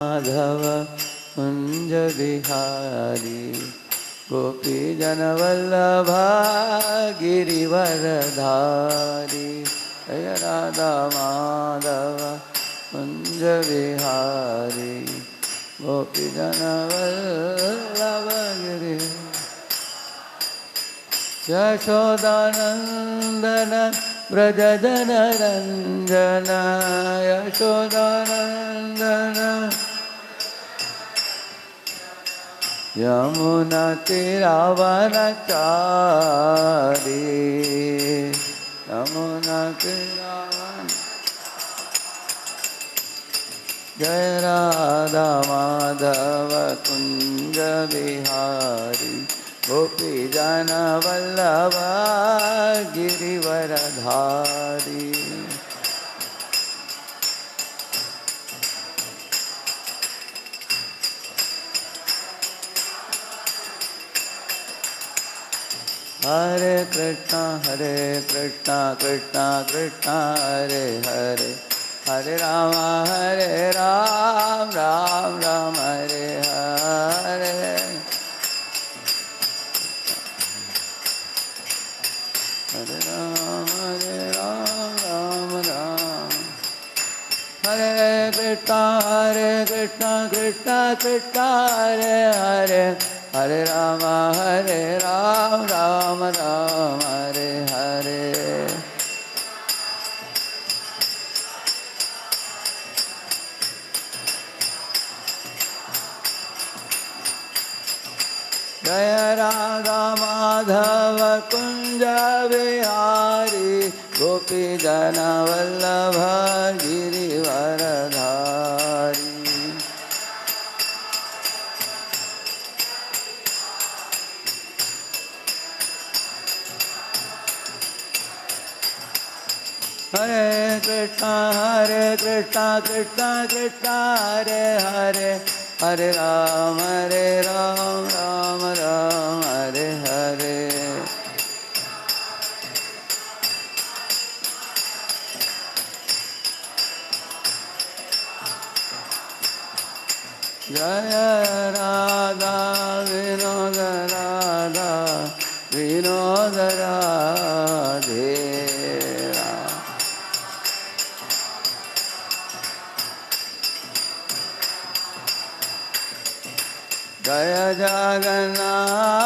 माधव कुंज बिहारी गोपी जन वल्लभा गिरिवरधारी। जय राधा माधव कुंज बिहारी गोपी जन वल्लभ गिरि। यशोदानंदन व्रज जन रंजन यशोदानंदन यमुना तीरावनचारी यमुना तीरावन। जय राधा माधव कुंज बिहारी गोपी जन वल्लभ गिरिवरधारी। हरे कृष्णा कृष्णा कृष्णा हरे हरे हरे राम राम राम हरे हरे। हरे राम राम राम। हरे कृष्णा कृष्णा कृष्णा हरे हरे हरे राम राम राम हरे हरे। जय राधा माधव कुंज बिहारी गोपी जन वल्लभ गिरिवरधारी। हरे कृष्णा कृष्णा कृष्णा हरे हरे हरे राम राम राम हरे हरे। जय राधा विनोद राधा विनोद राधे। जय जगन्नाथ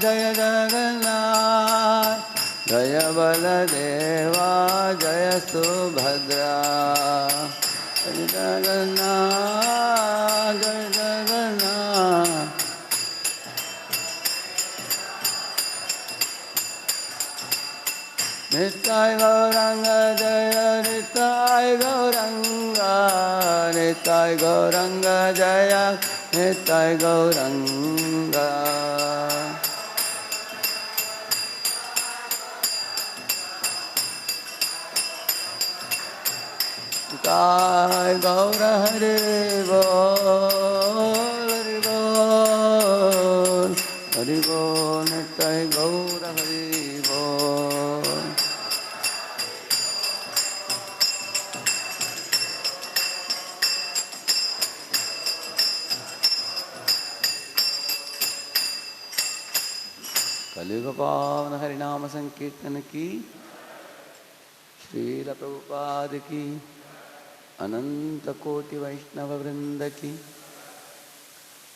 जय जगन्नाथ जय बलदेवा जय सुभद्रा। जय जगन्नाथ जय जगन्नाथ। निताय गौरंग जय निताय गौरंग निताय गौरंग जय निताय गौरंग। निताय गौर हरे बोल हरि बोल हरि बोल निताय गौर हरि बोल। कलियुग पावन हरिनाम संकीर्तन की श्रील प्रभुपाद की अनंत कोटि वैष्णव वृंद की।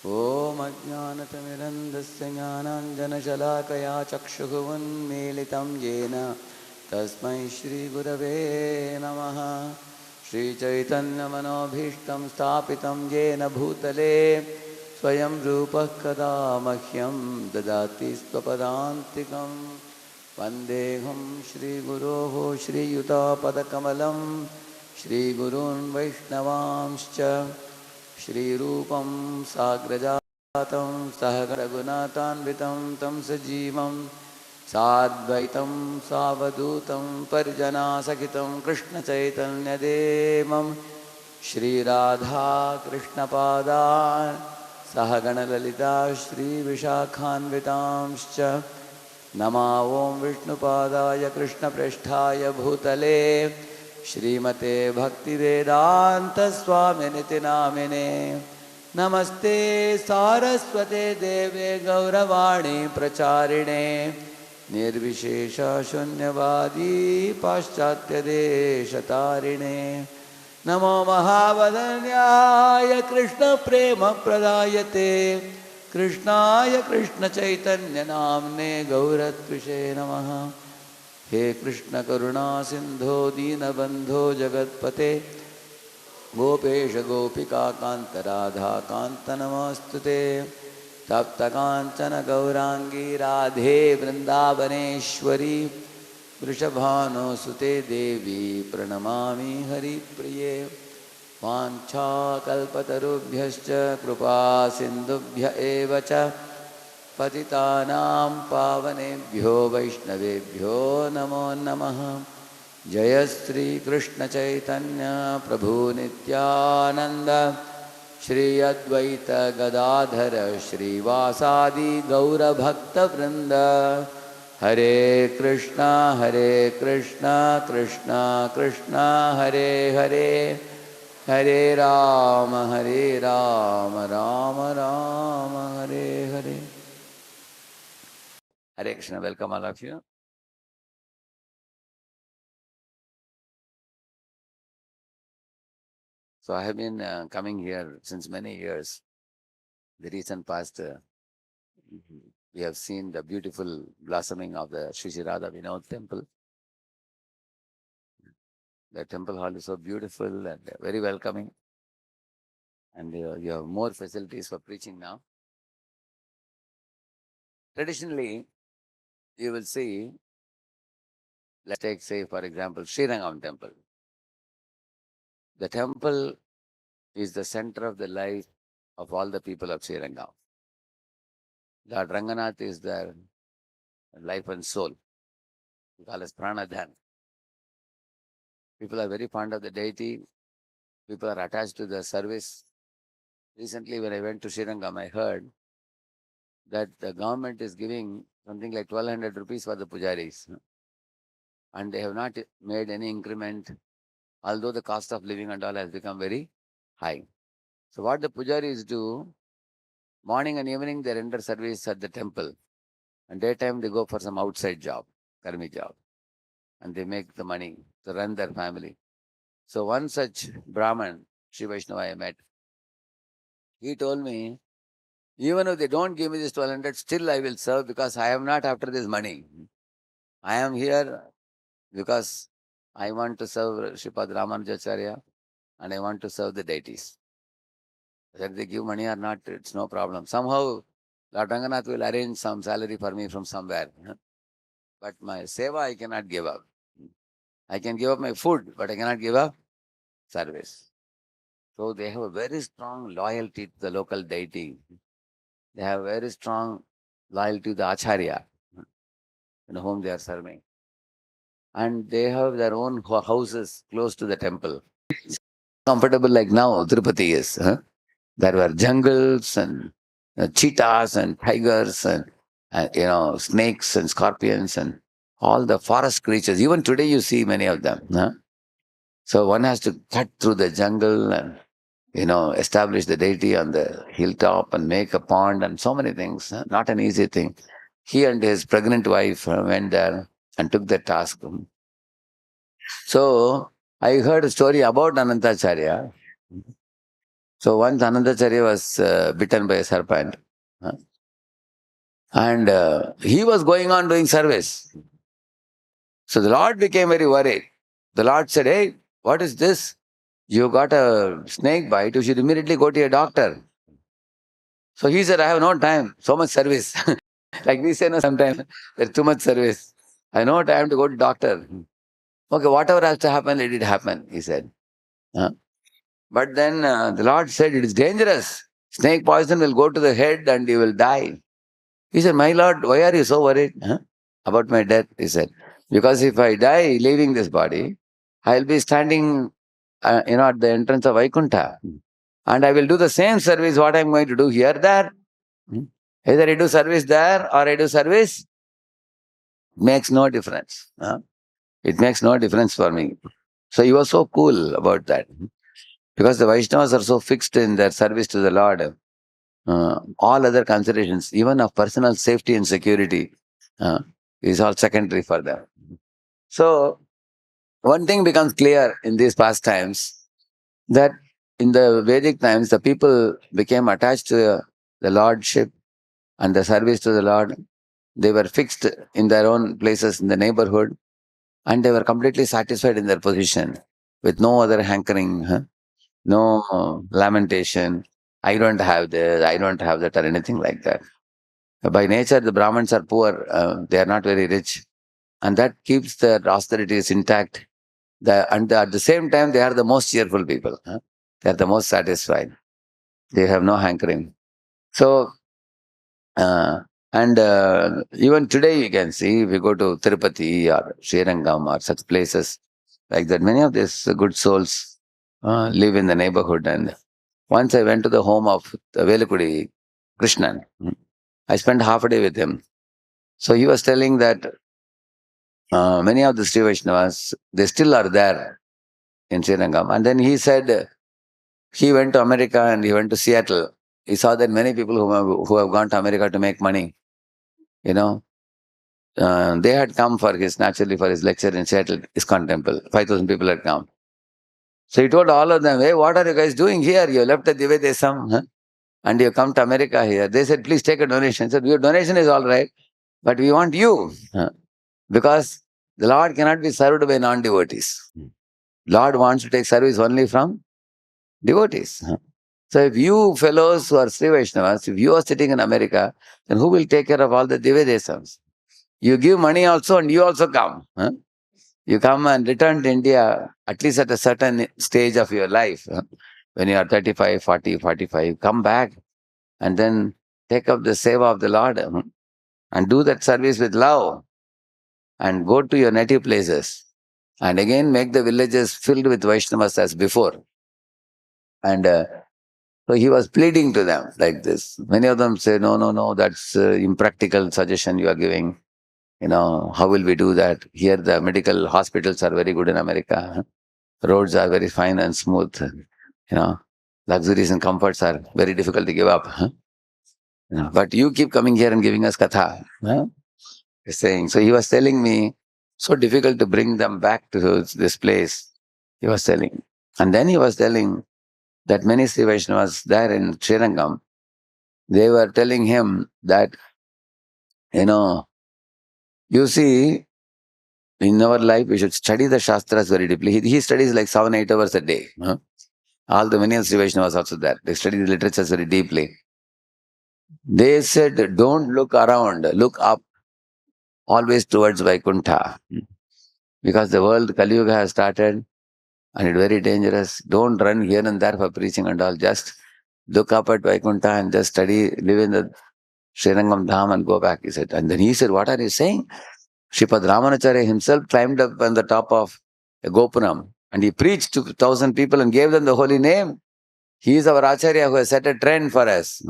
ओम अज्ञानतिमिरन्धस्य ज्ञानाञ्जनशलाकया चक्षुरुन्मीलितं येन तस्मै श्रीगुरवे नमः। श्रीचैतन्यमनोभीष्टं स्थापितं येन भूतले स्वयं रूपः कदा मह्यं ददाति स्वपदान्तिकं। वन्देऽहं श्रीगुरोः श्रीयुतापदकमलं श्रीगुरून् वैष्णवांश्च। श्रीरूपं साग्रजातं सहगणरघुनाथान्वितं तं सजीवं साद्वैतं सावधूतं परिजनासहितं कृष्णचैतन्यदेवं श्रीराधा कृष्णपादान् सहगणललिता श्रीविशाखान्वितांश्च। नमो ॐ विष्णुपादाय कृष्णप्रेष्ठाय भूतले श्रीमते भक्तिवेदान्तस्वामिनिति नामिने। नमस्ते सारस्वते देवे गौरवाणी प्रचारिणे निर्विशेष शून्यवादी पाश्चात्यदेशतारिणे। नमो महावदन्याय कृष्ण प्रेम प्रदायते कृष्णाय कृष्ण चैतन्य नाम्ने गौरत्विषे नमः। हे कृष्ण करुणा सिंधो दीनबंधो जगत्पते गोपेश गोपिका कांत राधा कांत नमोस्तुते। तप्त कांचन गौरांगी राधे वृंदावनेश्वरी वृषभानुसुते देवी प्रणमामि हरिप्रिये। वाञ्छाकल्पतरुभ्यश्च कृपा सिन्धुभ्य एव च पतितानां पावनेभ्यो वैष्णवेभ्यो नमो नमः। जय श्री कृष्ण चैतन्य प्रभु नित्यानंद श्री अद्वैत गदाधर श्रीवासादि गौरभक्तवृंद। हरे Krishna Krishna Krishna Hare Hare Hare Ram Ram Ram Hare Hare. Hare Krishna, welcome all of you. So I have been coming here since many years. The recent past, we have seen the beautiful blossoming of the Sri Sri Radha Vinod temple. The temple hall is so beautiful and very welcoming. And you have more facilities for preaching now. Traditionally, you will see, let's take, say, for example, Srirangam temple. The temple is the center of the life of all the people of Srirangam. Lord Ranganath is their life and soul. We call as Pranadhan. People are very fond of the deity. People are attached to the service. Recently, when I went to Srirangam, I heard that the government is giving something like 1200 rupees for the pujaris. And they have not made any increment, although the cost of living and all has become very high. So what the pujaris do, morning and evening they render service at the temple. And daytime they go for some outside job, karmi job. And they make the money to run their family. So one such Brahman, Sri Vaishnava I met, he told me, even if they don't give me this 1200, still I will serve because I am not after this money. I am here because I want to serve Sripad Ramanujacharya and I want to serve the deities. Whether they give money or not, it's no problem. Somehow, Lord Ranganath will arrange some salary for me from somewhere. But my seva I cannot give up. I can give up my food, but I cannot give up service. So they have a very strong loyalty to the local deity. They have very strong loyalty to the Acharya, whom they are serving. And they have their own houses close to the temple. Comfortable like now, Tirupati is. There were jungles and cheetahs and tigers and snakes and scorpions and all the forest creatures. Even today you see many of them. So one has to cut through the jungle and establish the deity on the hilltop and make a pond and so many things. Not an easy thing. He and his pregnant wife went there and took the task. So I heard a story about Anantacharya. So once Anantacharya was bitten by a serpent. And he was going on doing service. So the Lord became very worried. The Lord said, "Hey, what is this? You got a snake bite. You should immediately go to a doctor." So he said, "I have no time. So much service." Like we say, no, sometimes there's too much service. I have no time to go to doctor. Okay, whatever has to happen, let it happen, he said. But then the Lord said, "It is dangerous. Snake poison will go to the head and you will die." He said, "My Lord, why are you so worried about my death?" He said, "Because if I die leaving this body, I'll be standing at the entrance of Vaikuntha. And I will do the same service what I'm going to do here, there. Either I do service there or I do service, makes no difference. It makes no difference for me. So he was so cool about that. Because the Vaishnavas are so fixed in their service to the Lord, all other considerations, even of personal safety and security, uh, is all secondary for them. So, one thing becomes clear in these past times that in the Vedic times, the people became attached to the Lordship and the service to the Lord. They were fixed in their own places in the neighborhood and they were completely satisfied in their position with no other hankering, no lamentation. I don't have this, I don't have that, or anything like that. By nature, the Brahmins are poor, they are not very rich, and that keeps their austerities intact. At the same time, they are the most cheerful people. They are the most satisfied. They have no hankering. So, uh, and even today, you can see if you go to Tirupati or Srirangam or such places like that, many of these good souls live in the neighborhood. And once I went to the home of the Velukudi Krishnan. I spent half a day with him. So he was telling that many of the Sri Vaishnavas, they still are there in Srirangam. And then he said he went to America and he went to Seattle. He saw that many people who have gone to America to make money, you know, they had come naturally for his lecture in Seattle ISKCON temple. 5,000 people had come. So he told all of them, hey, what are you guys doing here? You left the Divedesam, and you come to America here. They said, please take a donation. He said, your donation is all right, but we want you. Because the Lord cannot be served by non-devotees. Lord wants to take service only from devotees. So if you fellows who are Sri Vaishnavas, if you are sitting in America, then who will take care of all the Divedesams? You give money also and you also come. You come and return to India, at least at a certain stage of your life. When you are 35, 40, 45, come back and then take up the seva of the Lord and do that service with love and go to your native places and again make the villages filled with Vaishnavas as before. And so he was pleading to them like this. Many of them say, no, no, no, that's impractical suggestion you are giving. How will we do that? Here the medical hospitals are very good in America. Roads are very fine and smooth. You know, luxuries and comforts are very difficult to give up. But you keep coming here and giving us katha. He's saying. So he was telling me, so difficult to bring them back to this place. He was telling. And then he was telling that many Sri Vaishnavas there in Srirangam, they were telling him that, you know, you see, in our life, we should study the Shastras very deeply. He studies like 7-8 hours a day. All the many Sri Vaishnavas also there. They study the literatures very deeply. They said, don't look around, look up, always towards Vaikuntha. Because the world, Kali Yuga has started and it's very dangerous. Don't run here and there for preaching and all. Just look up at Vaikuntha and just study, live in the Srirangam Dham and go back, he said. And then he said, what are you saying? Sripad Ramanacharya himself climbed up on the top of a Gopuram and he preached to 1,000 people and gave them the holy name. He is our Acharya who has set a trend for us.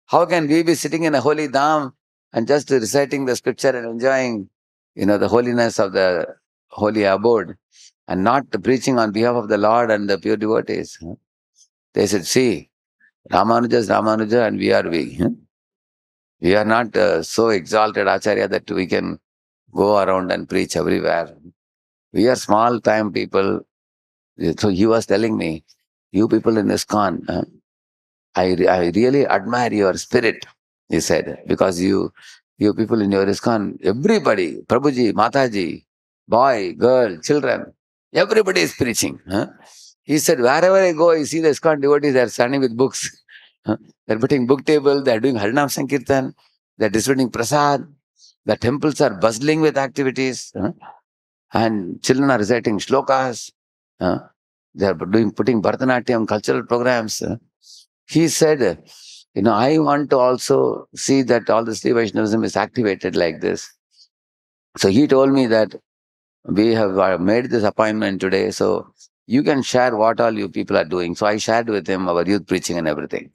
How can we be sitting in a holy dham and just reciting the scripture and enjoying, the holiness of the holy abode and not preaching on behalf of the Lord and the pure devotees? They said, see, Ramanuja is Ramanuja and we are we. We are not so exalted Acharya that we can go around and preach everywhere. We are small time people. So he was telling me, you people in ISKCON, I really admire your spirit, he said, because you people in your ISKCON, everybody, Prabhuji, Mataji, boy, girl, children, everybody is preaching. He said, wherever I go, I see the ISKCON devotees, they are standing with books. They're putting book table, they're doing Harinam Sankirtan, they're distributing prasad, the temples are bustling with activities, and children are reciting shlokas, they are putting Bharatanatyam, cultural programs. He said, I want to also see that all the Sri Vaishnavism is activated like this. So he told me that we have made this appointment today, so you can share what all you people are doing. So I shared with him our youth preaching and everything.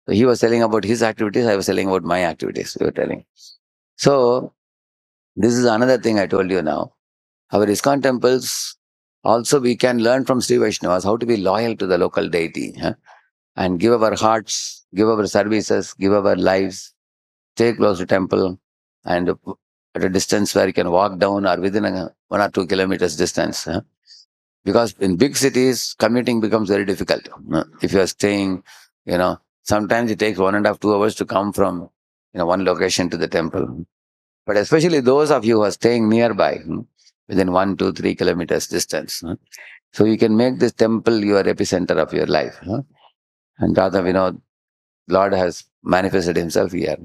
So he was telling about his activities, I was telling about my activities, we were telling. So this is another thing I told you now. Our ISKCON temples, Also, we can learn from Sri Vaishnavas how to be loyal to the local deity, and give our hearts, give our services, give our lives, stay close to temple, and at a distance where you can walk down or within 1 or 2 kilometers distance. Because in big cities, commuting becomes very difficult. If you are staying, sometimes it takes 1.5, 2 hours to come from one location to the temple. But especially those of you who are staying nearby, within 1, 2, 3 kilometers distance. So you can make this temple your epicenter of your life. And Radha, Lord has manifested himself here.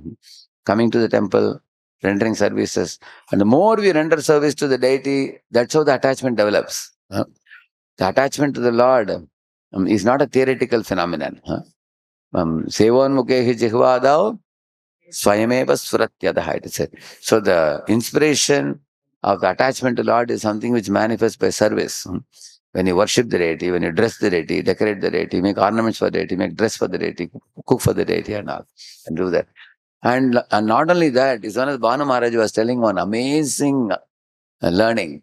Coming to the temple, rendering services. And the more we render service to the deity, that's how the attachment develops. The attachment to the Lord is not a theoretical phenomenon. Sevonmukhe jihvadav swayameva suratyadaha, it is said. So the inspiration of the attachment to Lord is something which manifests by service. When you worship the deity, when you dress the deity, decorate the deity, make ornaments for the deity, make dress for the deity, cook for the deity and all, and do that. And not only that, is one of Bhanu Maharaj was telling one amazing learning.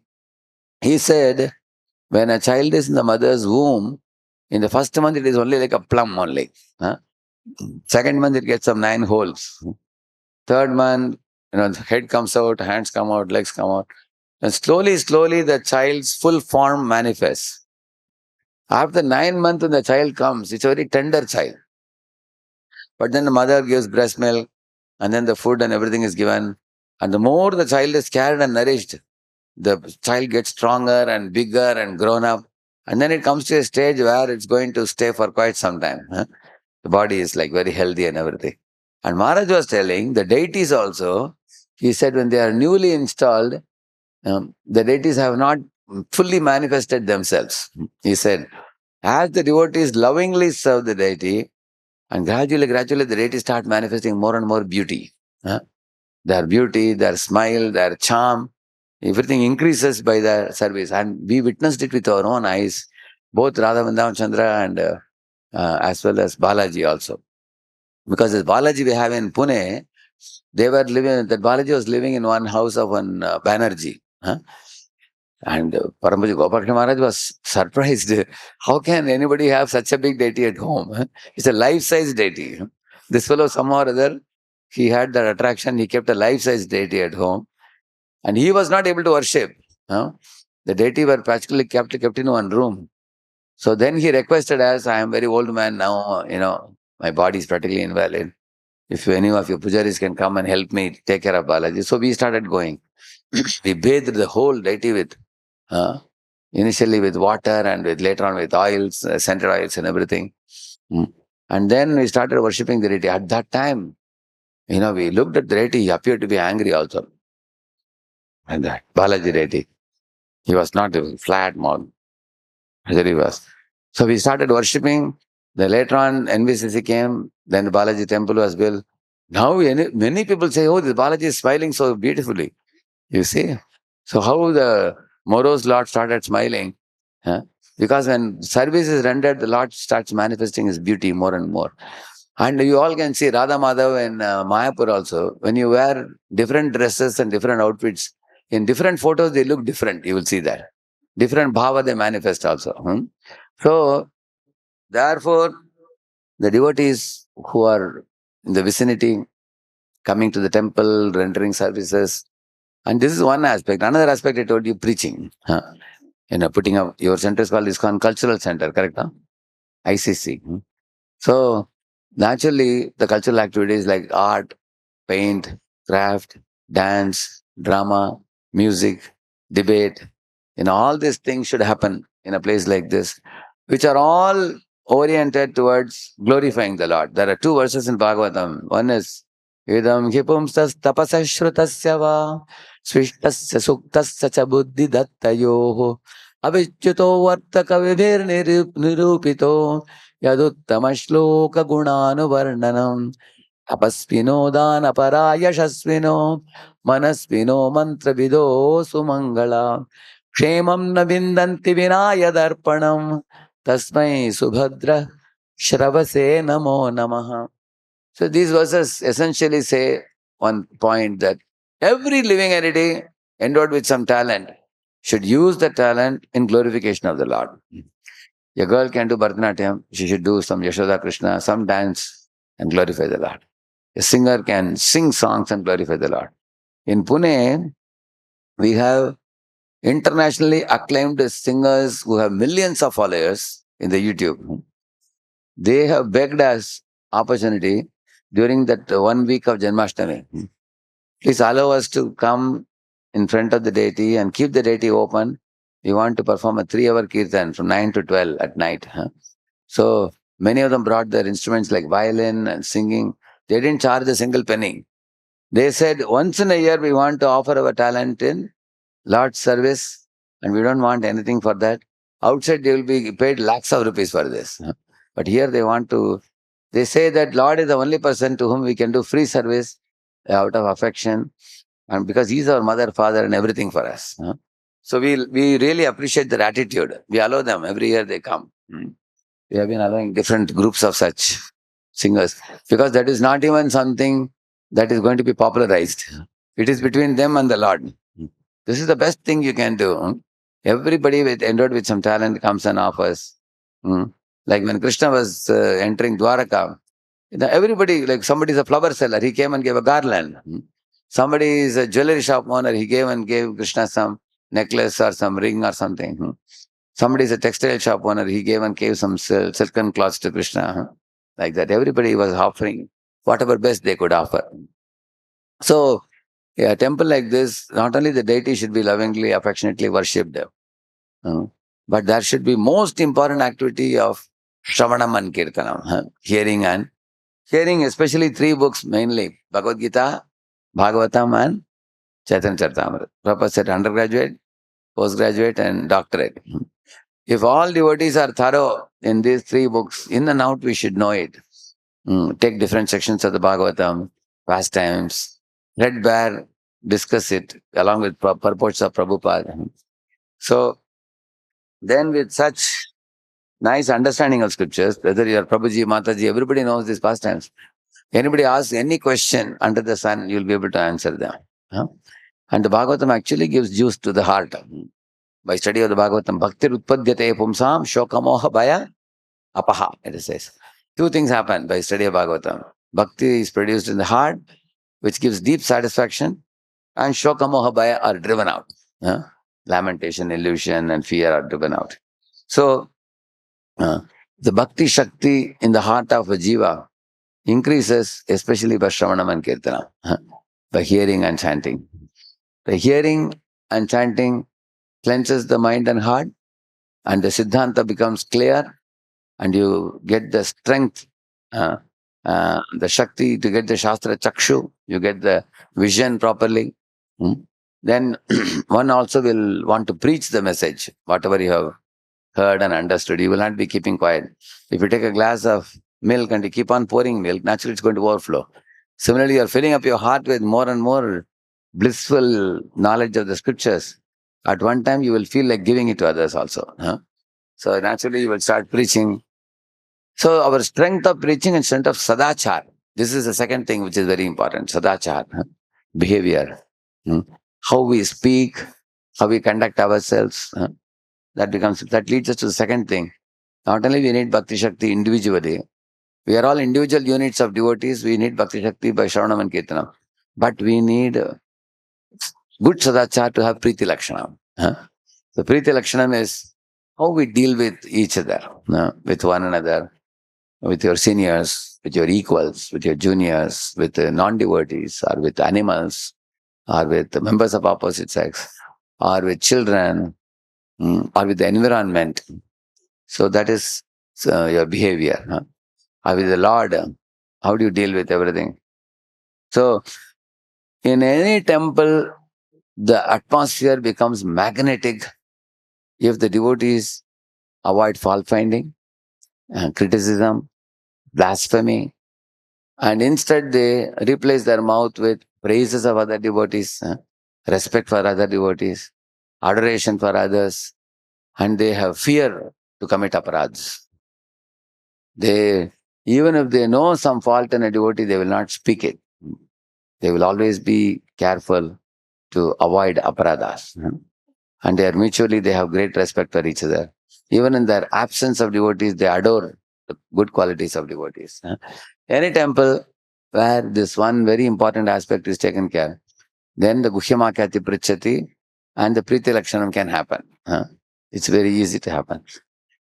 He said, when a child is in the mother's womb, in the first month it is only like a plum only. Second month it gets some 9 holes. Third month, the head comes out, hands come out, legs come out. And slowly, slowly the child's full form manifests. After 9 months when the child comes, it's a very tender child. But then the mother gives breast milk, and then the food and everything is given. And the more the child is cared and nourished, the child gets stronger and bigger and grown up. And then it comes to a stage where it's going to stay for quite some time. The body is like very healthy and everything. And Maharaj was telling the deities also, he said when they are newly installed, the deities have not fully manifested themselves. He said, as the devotees lovingly serve the deity, and gradually, gradually the deities start manifesting more and more beauty. Their beauty, their smile, their charm, everything increases by their service. And we witnessed it with our own eyes, both Radha Vrindavan Chandra and as well as Balaji also. Because this Balaji we have in Pune, that Balaji was living in one house of one Banerjee. And Paramaji Gopalkrishna Maharaj was surprised. How can anybody have such a big deity at home? It's a life-size deity. This fellow, somehow or other, he had that attraction. He kept a life-size deity at home. And he was not able to worship. The deity were practically kept in one room. So then he requested us, I am very old man now, my body is practically invalid. If any of your pujaris can come and help me take care of Balaji. So we started going. We bathed the whole deity with, initially with water and later on with oils, scented oils and everything. And then we started worshipping the deity. At that time, we looked at the deity, he appeared to be angry also. And that Balaji deity. He was not a flat mouth. There he was. So we started worshipping. Then later on, NVCC came. Then the Balaji temple was built. Now many people say, oh, this Balaji is smiling so beautifully. You see? So how the morose Lord started smiling? Because when service is rendered, the Lord starts manifesting his beauty more and more. And you all can see Radha Madhav in Mayapur also. When you wear different dresses and different outfits, in different photos, they look different. You will see that. Different bhava they manifest also. So, therefore, the devotees who are in the vicinity, coming to the temple, rendering services, and this is one aspect. Another aspect I told you, preaching. Putting up, your center is called ISKCON Cultural Center, correct? ICC. So, naturally, the cultural activities like art, paint, craft, dance, drama, music, debate, all these things should happen in a place like this, which are all oriented towards glorifying the Lord. There are 2 verses in Bhagavatam. One is, Idam hipumstas tapasashrutasya va svishtasya suktasya cha buddhi dattayoho avichyuto vartaka vibhir nirupito yaduttama shloka gunanuvarnanam Tapasvino dana parayashasvino manasvino mantravido sumangala kshemam na vindanti vinaya darpanam tasmai subhadra shravase namo namaha. So these verses essentially say one point that every living entity endowed with some talent should use the talent in glorification of the Lord. A girl can do Bharatanatyam, she should do some Yashoda Krishna, some dance and glorify the Lord. A singer can sing songs and glorify the Lord. In Pune, we have internationally acclaimed singers who have millions of followers in the YouTube. They have begged us opportunity during that 1 week of Janmashtami. Please allow us to come in front of the deity and keep the deity open. We want to perform a 3-hour kirtan from 9 to 12 at night. So many of them brought their instruments like violin and singing. They didn't charge a single penny. They said, once in a year, we want to offer our talent in Lord's service, and we don't want anything for that. Outside, they will be paid lakhs of rupees for this. But here they want to, they say that Lord is the only person to whom we can do free service out of affection, and because He's our mother, father, and everything for us. So we really appreciate their attitude. We allow them every year they come. We have been allowing different groups of such singers because that is not even something that is going to be popularized. It is between them and the Lord. This is the best thing you can do. Everybody endowed with some talent comes and offers. Like when Krishna was entering Dwaraka, everybody, like somebody is a flower seller, he came and gave a garland. Somebody is a jewelry shop owner, he gave and gave Krishna some necklace or some ring or something. Somebody is a textile shop owner, he gave and gave some silken cloths to Krishna. Like that, everybody was offering whatever best they could offer. So, a temple like this, not only the deity should be lovingly, affectionately worshipped, but there should be most important activity of Shravanam and Kirtanam, hearing, especially 3 books mainly, Bhagavad Gita, Bhagavatam and Chaitanya Charitamrita. Prabhupada said undergraduate, postgraduate and doctorate. If all devotees are thorough in these 3 books, in and out we should know it. Take different sections of the Bhagavatam, pastimes, read bare, discuss it along with purports of Prabhupada. So then with such nice understanding of scriptures, whether you are Prabhuji, Mataji, everybody knows these pastimes. Anybody asks any question under the sun, you'll be able to answer them. And the Bhagavatam actually gives juice to the heart. By study of the Bhagavatam, Bhakti Utpadyate Pumsam Shokamoha Bhaya Apaha, it says. 2 things happen by study of Bhagavatam. Bhakti is produced in the heart, which gives deep satisfaction, and Shokamoha Bhaya are driven out. Lamentation, illusion, and fear are driven out. So, the Bhakti Shakti in the heart of a Jiva increases, especially by Shravanam and Kirtana, by hearing and chanting. The hearing and chanting cleanses the mind and heart, and the Siddhanta becomes clear, and you get the strength, the Shakti to get the Shastra Chakshu, you get the vision properly. Then one also will want to preach the message, whatever you have heard and understood. You will not be keeping quiet. If you take a glass of milk and you keep on pouring milk, naturally it's going to overflow. Similarly, you are filling up your heart with more and more blissful knowledge of the scriptures. At one time, you will feel like giving it to others also. So naturally, you will start preaching. So our strength of preaching and strength of sadachar. This is the second thing which is very important. Sadachar, behavior, how we speak, how we conduct ourselves. That leads us to the second thing. Not only we need Bhakti Shakti individually, we are all individual units of devotees. We need Bhakti Shakti by Shravanam and Kirtanam. But we need good Sadachar to have Priti Lakshanam. The Priti Lakshanam is how we deal with each other, with one another, with your seniors, with your equals, with your juniors, with non-devotees, or with animals, or with members of opposite sex, or with children, or with the environment. So that is your behavior. Or with the Lord, how do you deal with everything? So in any temple, the atmosphere becomes magnetic if the devotees avoid fault finding, criticism, blasphemy, and instead they replace their mouth with praises of other devotees, respect for other devotees, adoration for others, and they have fear to commit aparadhs. Even if they know some fault in a devotee, they will not speak it. They will always be careful to avoid aparadhas. and they have great respect for each other. Even in their absence of devotees, they adore the good qualities of devotees. Any temple where this one very important aspect is taken care, then the Guhyamakyati Prichati and the Priti Lakshanam can happen. It's very easy to happen.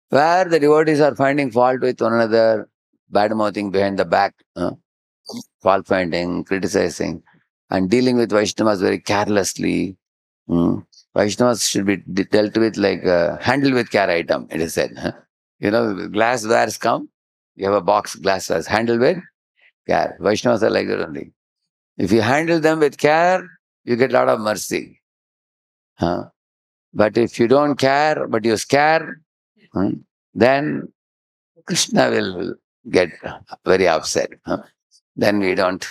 Where the devotees are finding fault with one another, bad mouthing behind the back, fault finding, criticizing, and dealing with Vaishnavas very carelessly. Vaishnavas should be dealt with like handled with care item, it is said. Glasswares come, you have a box, glasswares, handled with care. Vaishnavas are like that only. If you handle them with care, you get a lot of mercy. But if you don't care, but you scare, then Krishna will get very upset. Then we don't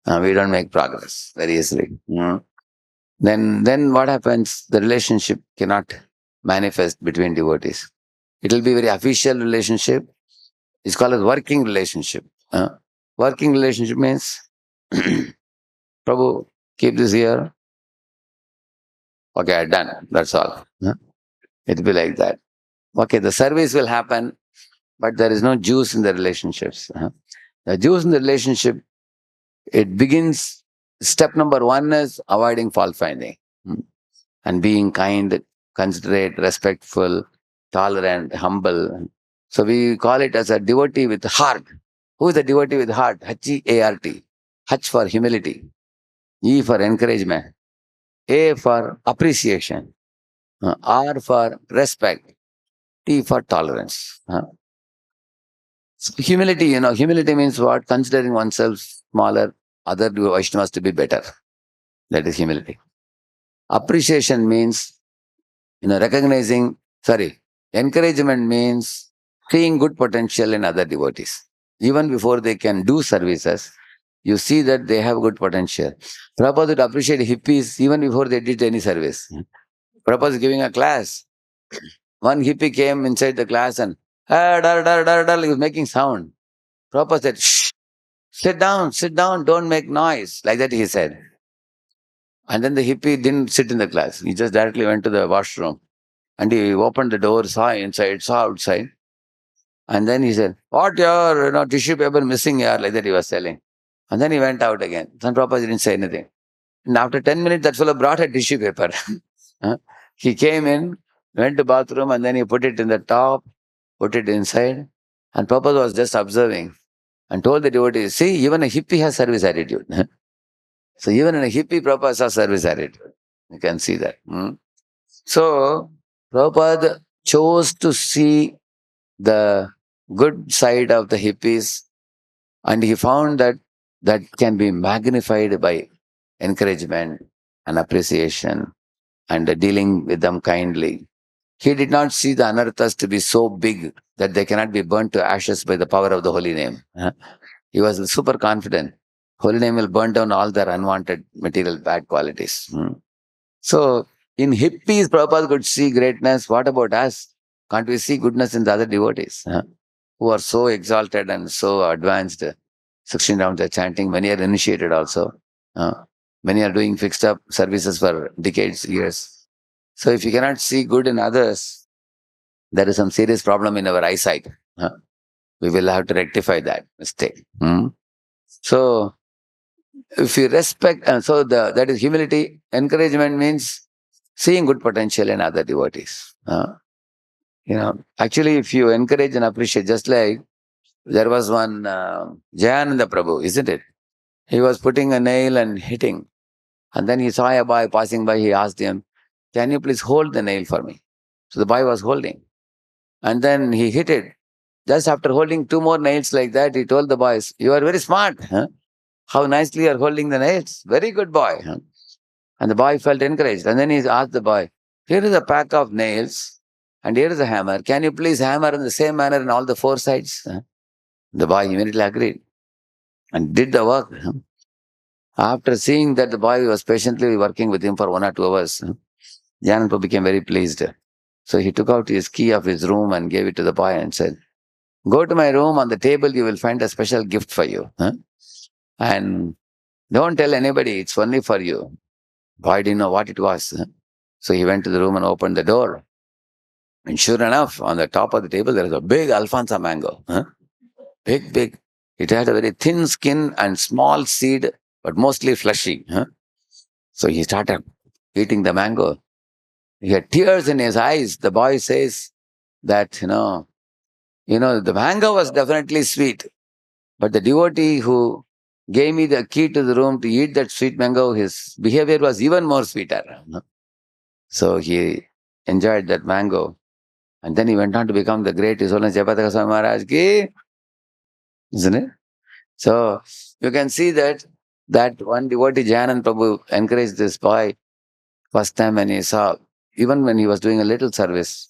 make progress very easily. Then what happens? The relationship cannot manifest between devotees. It will be very official relationship. It's called as working relationship. Working relationship means, Prabhu, keep this here. Okay, done. That's all. It'll be like that. Okay, the service will happen, but there is no juice in the relationships. The juice in the relationship, it begins, step number one is avoiding fault finding and being kind, considerate, respectful, tolerant, humble. So we call it as a devotee with heart. Who is the devotee with heart? H-E-A-R-T. H for humility. E for encouragement. A for appreciation. R for respect. T for tolerance. So humility means what? Considering oneself smaller, other Vaishnavas to be better. That is humility. Appreciation means, encouragement means seeing good potential in other devotees. Even before they can do services, you see that they have good potential. Prabhupada would appreciate hippies even before they did any service. Prabhupada is giving a class. One hippie came inside the class and he was making sound. Prabhupada said, shh, sit down, don't make noise. Like that he said. And then the hippie didn't sit in the class. He just directly went to the washroom. And he opened the door, saw inside, saw outside. And then he said, what your tissue paper missing here? Like that he was telling. And then he went out again. Then Prabhupada didn't say anything. And after 10 minutes, that fellow brought a tissue paper. He came in, went to bathroom, and then he put it in the top, put it inside. And Prabhupada was just observing and told the devotees, see, even a hippie has service attitude. So even in a hippie, Prabhupada has service attitude. You can see that. So Prabhupada chose to see the good side of the hippies, and he found that can be magnified by encouragement and appreciation and dealing with them kindly. He did not see the anarthas to be so big that they cannot be burnt to ashes by the power of the holy name. He was super confident. Holy name will burn down all their unwanted material bad qualities. So in hippies, Prabhupada could see greatness. What about us? Can't we see goodness in the other devotees who are so exalted and so advanced? 16 rounds are chanting. Many are initiated also. Many are doing fixed up services for decades, years. So if you cannot see good in others, there is some serious problem in our eyesight. We will have to rectify that mistake. So if you respect, that is humility. Encouragement means seeing good potential in other devotees. Actually, if you encourage and appreciate, just like there was one Jayananda Prabhu, isn't it? He was putting a nail and hitting. And then he saw a boy passing by. He asked him, can you please hold the nail for me? So the boy was holding. And then he hit it. Just after holding two more nails like that, he told the boys, you are very smart. How nicely you are holding the nails. Very good boy. And the boy felt encouraged. And then he asked the boy, here is a pack of nails and here is a hammer. Can you please hammer in the same manner in all the four sides? The boy immediately agreed and did the work. After seeing that the boy was patiently working with him for 1 or 2 hours, Jananpa became very pleased. So he took out his key of his room and gave it to the boy and said, go to my room, on the table you will find a special gift for you. And don't tell anybody, it's only for you. Boy didn't know what it was. So he went to the room and opened the door. And sure enough, on the top of the table, there was a big Alfonso mango. Huh? Big, big. It had a very thin skin and small seed, but mostly fleshy. Huh? So he started eating the mango. He had tears in his eyes. The boy says that, the mango was definitely sweet, but the devotee who gave me the key to the room to eat that sweet mango, his behavior was even more sweeter. So he enjoyed that mango. And then he went on to become the great His Holiness Jayapataka Swami Maharaj ki, isn't it? So you can see that one devotee, Jayanand Prabhu, encouraged this boy first time when he saw, even when he was doing a little service,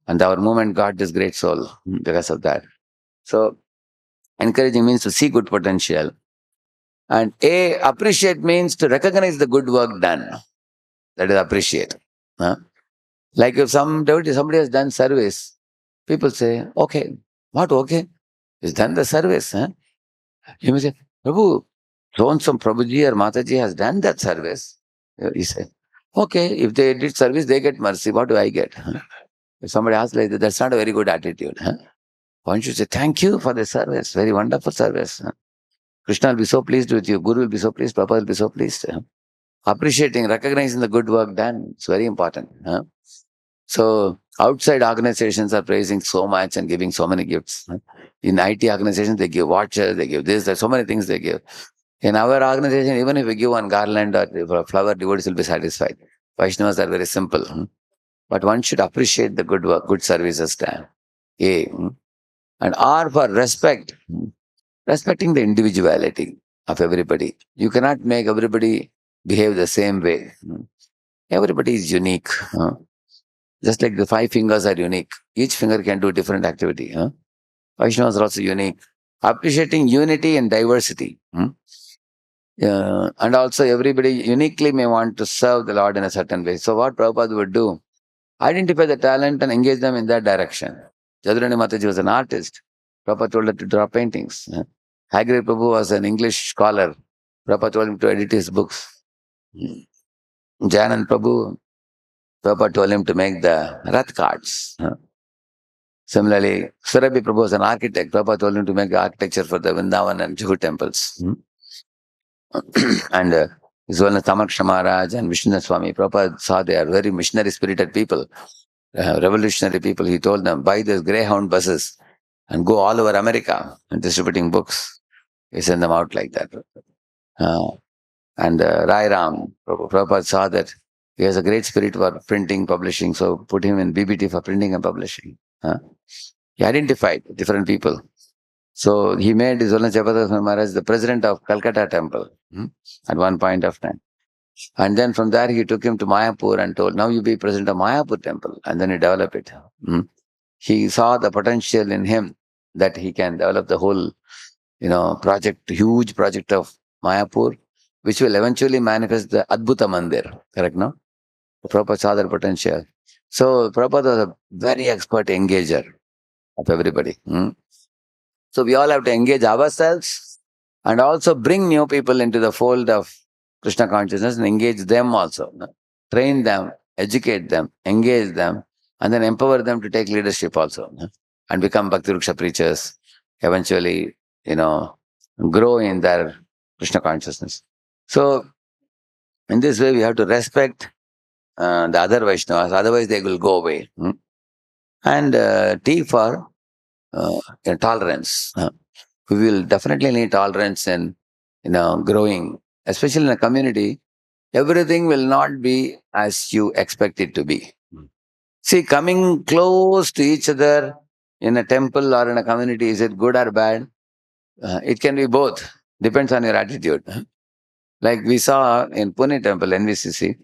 and our movement got this great soul because of that. So encouraging means to see good potential. And appreciate means to recognize the good work done. That is appreciate. Huh? Like if somebody has done service, people say, okay, what okay? He's done the service. Huh? You may say, Prabhu, so Prabhuji or Mataji has done that service. He said, okay, if they did service, they get mercy. What do I get? Huh? If somebody asks like that, that's not a very good attitude. Huh? One should say, thank you for the service. Very wonderful service. Huh? Krishna will be so pleased with you. Guru will be so pleased. Prabhupada will be so pleased. Huh? Appreciating, recognizing the good work done. It's very important. Huh? So outside organizations are praising so much and giving so many gifts. Huh? In IT organizations, they give watches, they give this, there's so many things they give. In our organization, even if we give one garland or a flower, devotees will be satisfied. Vaishnavas are very simple. But one should appreciate the good work, good services done. And R for respect. Respecting the individuality of everybody. You cannot make everybody behave the same way. Everybody is unique. Just like the 5 fingers are unique. Each finger can do different activity. Vaishnavas are also unique. Appreciating unity and diversity. And also everybody uniquely may want to serve the Lord in a certain way. So what Prabhupada would do, identify the talent and engage them in that direction. Jadurani Mataji was an artist. Prabhupada told her to draw paintings. Hagre Prabhu was an English scholar. Prabhupada told him to edit his books. Jayanand Prabhu, Prabhupada told him to make the Rath cards. Similarly, Surabhi Prabhu was an architect. Prabhupada told him to make the architecture for the Vrindavan and Juhu temples. And His Holiness Tamaksha Maharaj and Vishnu Swami, Prabhupada saw they are very missionary spirited people, revolutionary people. He told them, buy these Greyhound buses and go all over America and distributing books. He sent them out like that. And Rai Ram, Prabhupada saw that he has a great spirit for printing, publishing, so put him in BBT for printing and publishing. He identified different people. So he made His Holiness Jayapataka Swami Maharaj the president of Calcutta temple at one point of time. And then from there he took him to Mayapur and told, now you be president of Mayapur temple. And then he developed it. He saw the potential in him that he can develop the whole, project, huge project of Mayapur, which will eventually manifest the Adbhuta Mandir. Correct, no? Prabhupada saw their potential. So Prabhupada was a very expert engager of everybody. So we all have to engage ourselves and also bring new people into the fold of Krishna consciousness and engage them also. Train them, educate them, engage them, and then empower them to take leadership also. And become Bhakti Vriksha preachers, eventually, grow in their Krishna consciousness. So in this way, we have to respect the other Vaishnavas, otherwise they will go away. And T for tolerance. We will definitely need tolerance in growing, especially in a community. Everything will not be as you expect it to be. See, coming close to each other in a temple or in a community, is it good or bad? It can be both. Depends on your attitude. Like we saw in Pune temple, NVCC,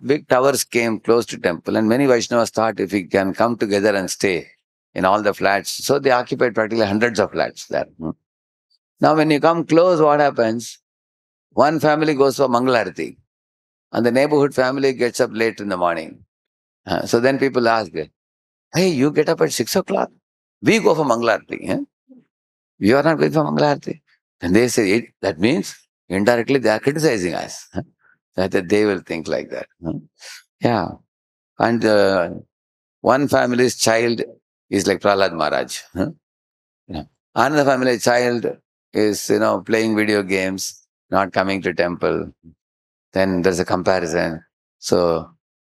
big towers came close to temple, and many Vaishnavas thought if we can come together and stay in all the flats. So they occupied practically hundreds of flats there. Now, when you come close, what happens? One family goes for Mangalarti, and the neighborhood family gets up late in the morning. So then people ask, hey, you get up at 6 o'clock? We go for Mangalarti. You are not going for Mangalarti. And they say, that means indirectly they are criticizing us. That they will think like that. Yeah. And one family's child is like Prahlad Maharaj. Huh? Yeah. Another family child is, playing video games, not coming to temple. Then there's a comparison. So,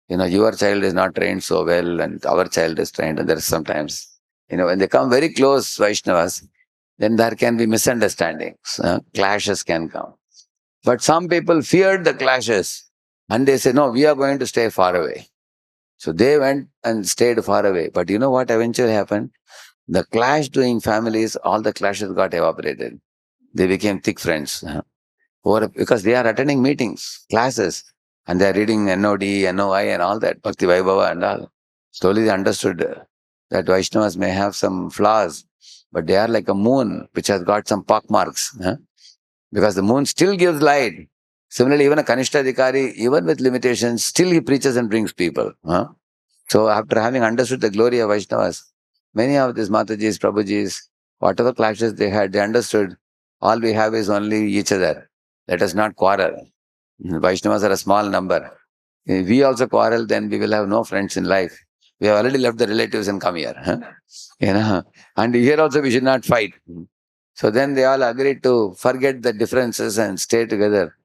your child is not trained so well and our child is trained. And there's sometimes, when they come very close, Vaishnavas, then there can be misunderstandings. Clashes can come. But some people feared the clashes and they say, no, we are going to stay far away. So they went and stayed far away. But you know what eventually happened? The clash doing families, all the clashes got evaporated. They became thick friends. Because they are attending meetings, classes, and they are reading NOD, NOI, and all that, Bhakti Vaibhava and all. Slowly they understood that Vaishnavas may have some flaws, but they are like a moon which has got some pock marks. Because the moon still gives light. Similarly, even a Kanishta Adhikari, even with limitations, still he preaches and brings people. So after having understood the glory of Vaishnavas, many of these Matajis, Prabhujis, whatever clashes they had, they understood all we have is only each other. Let us not quarrel. Vaishnavas are a small number. If we also quarrel, then we will have no friends in life. We have already left the relatives and come here. You know, and here also we should not fight. So then they all agreed to forget the differences and stay together.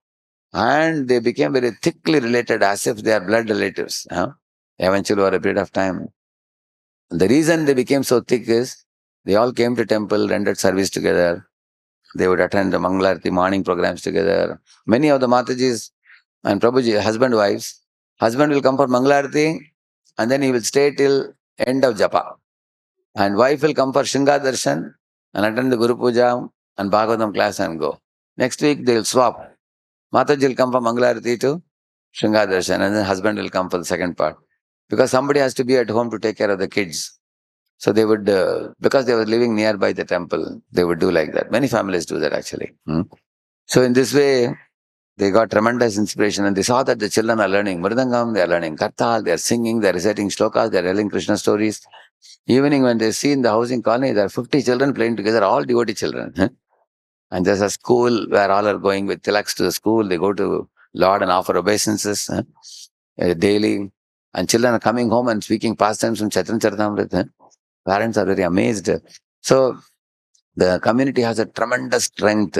And they became very thickly related as if they are blood relatives. Eventually, over a period of time. The reason they became so thick is they all came to temple, rendered service together. They would attend the Mangalarti morning programs together. Many of the Matajis and Prabhuji, husband, wives, husband will come for Mangalarti and then he will stay till end of Japa. And wife will come for Shinga Darshan and attend the Guru Puja and Bhagavatam class and go. Next week they will swap. Mataji will come for Mangalarti to Shinga Darshan and then husband will come for the second part. Because somebody has to be at home to take care of the kids. So they would, because they were living nearby the temple, they would do like that. Many families do that actually. So in this way, they got tremendous inspiration and they saw that the children are learning Mridangam, they are learning Kartal, they are singing, they are reciting shlokas, they are telling Krishna stories. Evening when they see in the housing colony, there are 50 children playing together, all devotee children. And there's a school where all are going with tilaks to the school. They go to Lord and offer obeisances daily. And children are coming home and speaking pastimes from Chaitanya Charitamrita. Parents are very amazed. So the community has a tremendous strength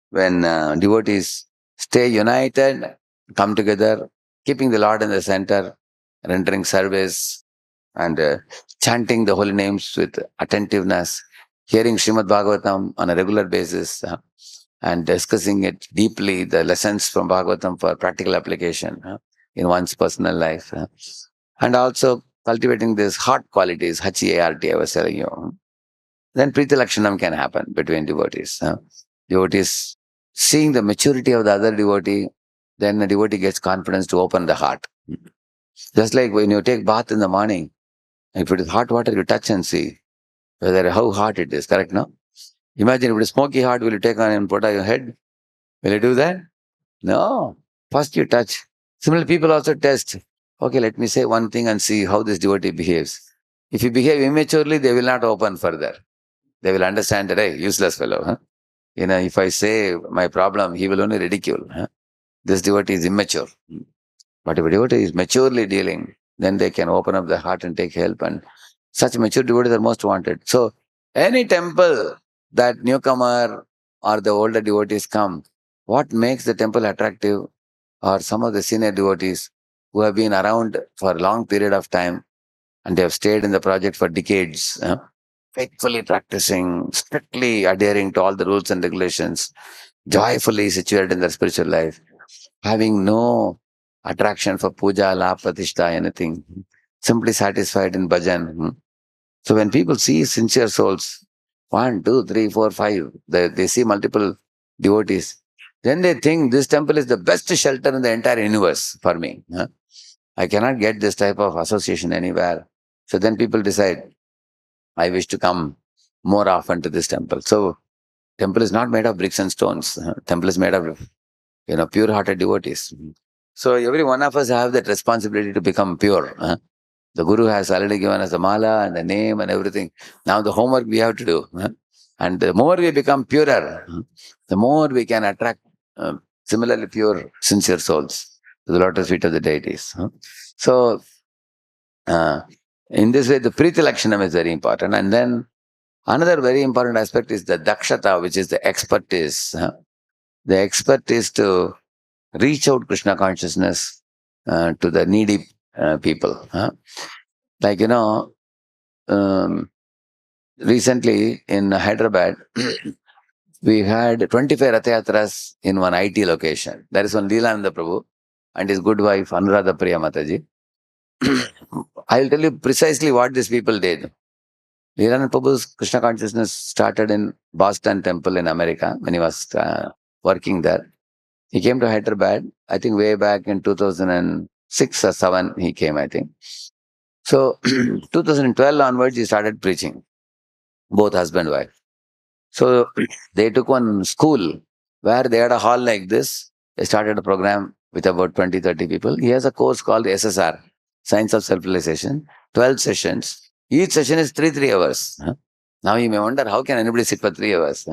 when devotees stay united, come together, keeping the Lord in the center, rendering service, and chanting the holy names with attentiveness, hearing Srimad Bhagavatam on a regular basis, and discussing it deeply, the lessons from Bhagavatam for practical application in one's personal life. And also cultivating these heart qualities, H-E-A-R-T, I was telling you. Then Preeti Lakshanam can happen between devotees. Devotees seeing the maturity of the other devotee, then the devotee gets confidence to open the heart. Just like when you take bath in the morning, if it is hot water, you touch and see whether how hot it is, correct, no? Imagine if it is smoky hot, will you take on and put on your head? Will you do that? No. First you touch. Similarly, people also test. Okay, let me say one thing and see how this devotee behaves. If you behave immaturely, they will not open further. They will understand that, hey, useless fellow. If I say my problem, he will only ridicule. This devotee is immature. But if a devotee is maturely dealing, then they can open up their heart and take help. And such mature devotees are most wanted. So, any temple that newcomer or the older devotees come, what makes the temple attractive are some of the senior devotees who have been around for a long period of time and they have stayed in the project for decades, faithfully practicing, strictly adhering to all the rules and regulations, joyfully situated in their spiritual life, having no attraction for puja, la, pratishtha, anything, simply satisfied in bhajan. So when people see sincere souls, one, two, three, four, five, they see multiple devotees, then they think this temple is the best shelter in the entire universe for me. I cannot get this type of association anywhere. So then people decide, I wish to come more often to this temple. So temple is not made of bricks and stones. Temple is made of pure-hearted devotees. So every one of us have that responsibility to become pure. The Guru has already given us the mala and the name and everything. Now the homework we have to do. And the more we become purer, the more we can attract similarly pure, sincere souls to the lotus feet of the deities. So, in this way, the Priti Lakshanam is very important. And then another very important aspect is the Dakshata, which is the expertise. The expertise to reach out Krishna consciousness to the needy people. Like, um, recently in Hyderabad, we had 25 Rath Yatras in one IT location. There is one Leelananda Prabhu and his good wife Anuradha Priya Mataji. I'll tell you precisely what these people did. Leelananda Prabhu's Krishna consciousness started in Boston Temple in America when he was working there. He came to Hyderabad, I think way back in 2006 or 7 he came, I think. So 2012 onwards he started preaching, both husband and wife. So they took one school where they had a hall like this. They started a program with about 20, 30 people. He has a course called SSR, Science of Self-Realization, 12 sessions. Each session is 3 hours. Now you may wonder, how can anybody sit for 3 hours?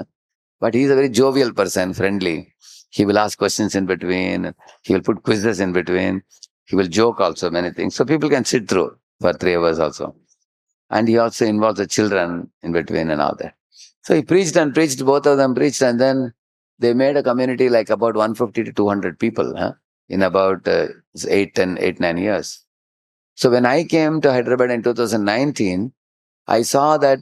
But he's a very jovial person, friendly. He will ask questions in between. He will put quizzes in between. He will joke also many things. So people can sit through for 3 hours also. And he also involves the children in between and all that. So he preached and preached, both of them preached, and then they made a community like about 150 to 200 people in about 9 years. So when I came to Hyderabad in 2019, I saw that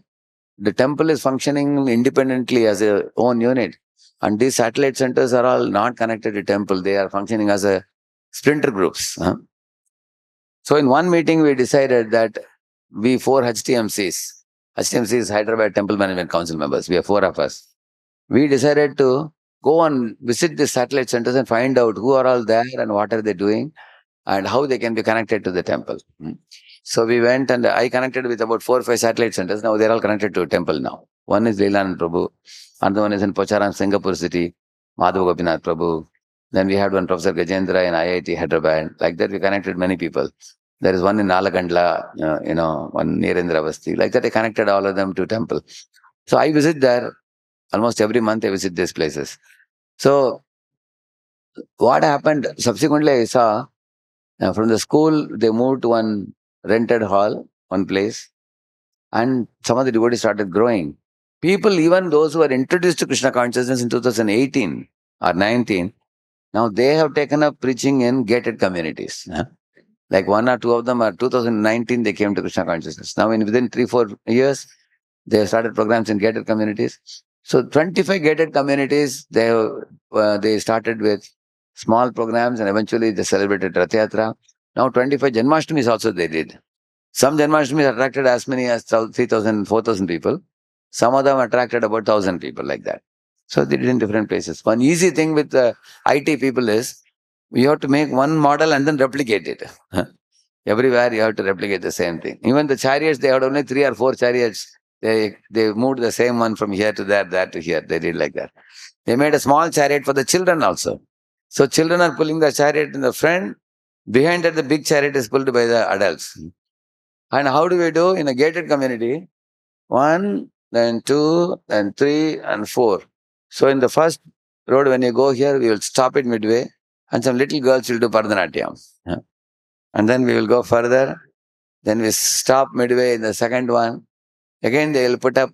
the temple is functioning independently as a own unit. And these satellite centers are all not connected to temple. They are functioning as a splinter groups. So in one meeting, we decided that we four HTMCs is Hyderabad Temple Management Council members. We are four of us. We decided to go and visit the satellite centers and find out who are all there and what are they doing and how they can be connected to the temple. So we went and I connected with about 4 or 5 satellite centers. Now they're all connected to a temple now. One is Leelanand Prabhu, another one is in Pocharam, Singapore City, Madhav Gopinath Prabhu. Then we had one Professor Gajendra in IIT Hyderabad. Like that, we connected many people. There is one in Nalagandla, one near Indravasti. Like that, I connected all of them to temple. So I visit there almost every month. I visit these places. So what happened subsequently? I saw from the school they moved to one rented hall, one place, and some of the devotees started growing. People, even those who were introduced to Krishna consciousness in 2018 or 19, now they have taken up preaching in gated communities. Like 1 or 2 of them are 2019, they came to Krishna consciousness. Now, within 3-4 years, they have started programs in gated communities. So 25 gated communities, they started with small programs and eventually they celebrated Rath Yatra. Now 25 Janmashtamis also they did. Some Janmashtamis attracted as many as 3,000, 4,000 people. Some of them attracted about 1,000 people like that. So they did in different places. One easy thing with the IT people is you have to make one model and then replicate it. Everywhere you have to replicate the same thing. Even the chariots, they had only 3 or 4 chariots. They moved the same one from here to there, there to here. They did like that. They made a small chariot for the children also. So children are pulling the chariot in the front. Behind that, the big chariot is pulled by the adults. And how do we do in a gated community? 1, then 2, then 3, and 4. So in the first road, when you go here, we will stop it midway, and some little girls will do Bharatanatyam. And then we will go further. Then we stop midway in the second one. Again, they will put up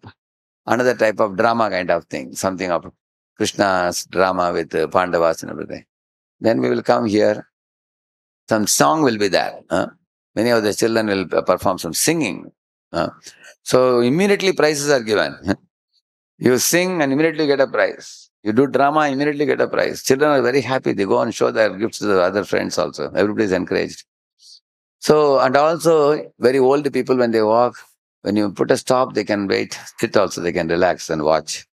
another type of drama kind of thing, something of Krishna's drama with Pandavas and everything. Then we will come here. Some song will be there. Many of the children will perform some singing. So immediately prizes are given. You sing and immediately get a prize. You do drama, immediately get a prize. Children are very happy. They go and show their gifts to the other friends also. Everybody is encouraged. So, and also very old people, when they walk, when you put a stop, they can wait, sit also, they can relax and watch.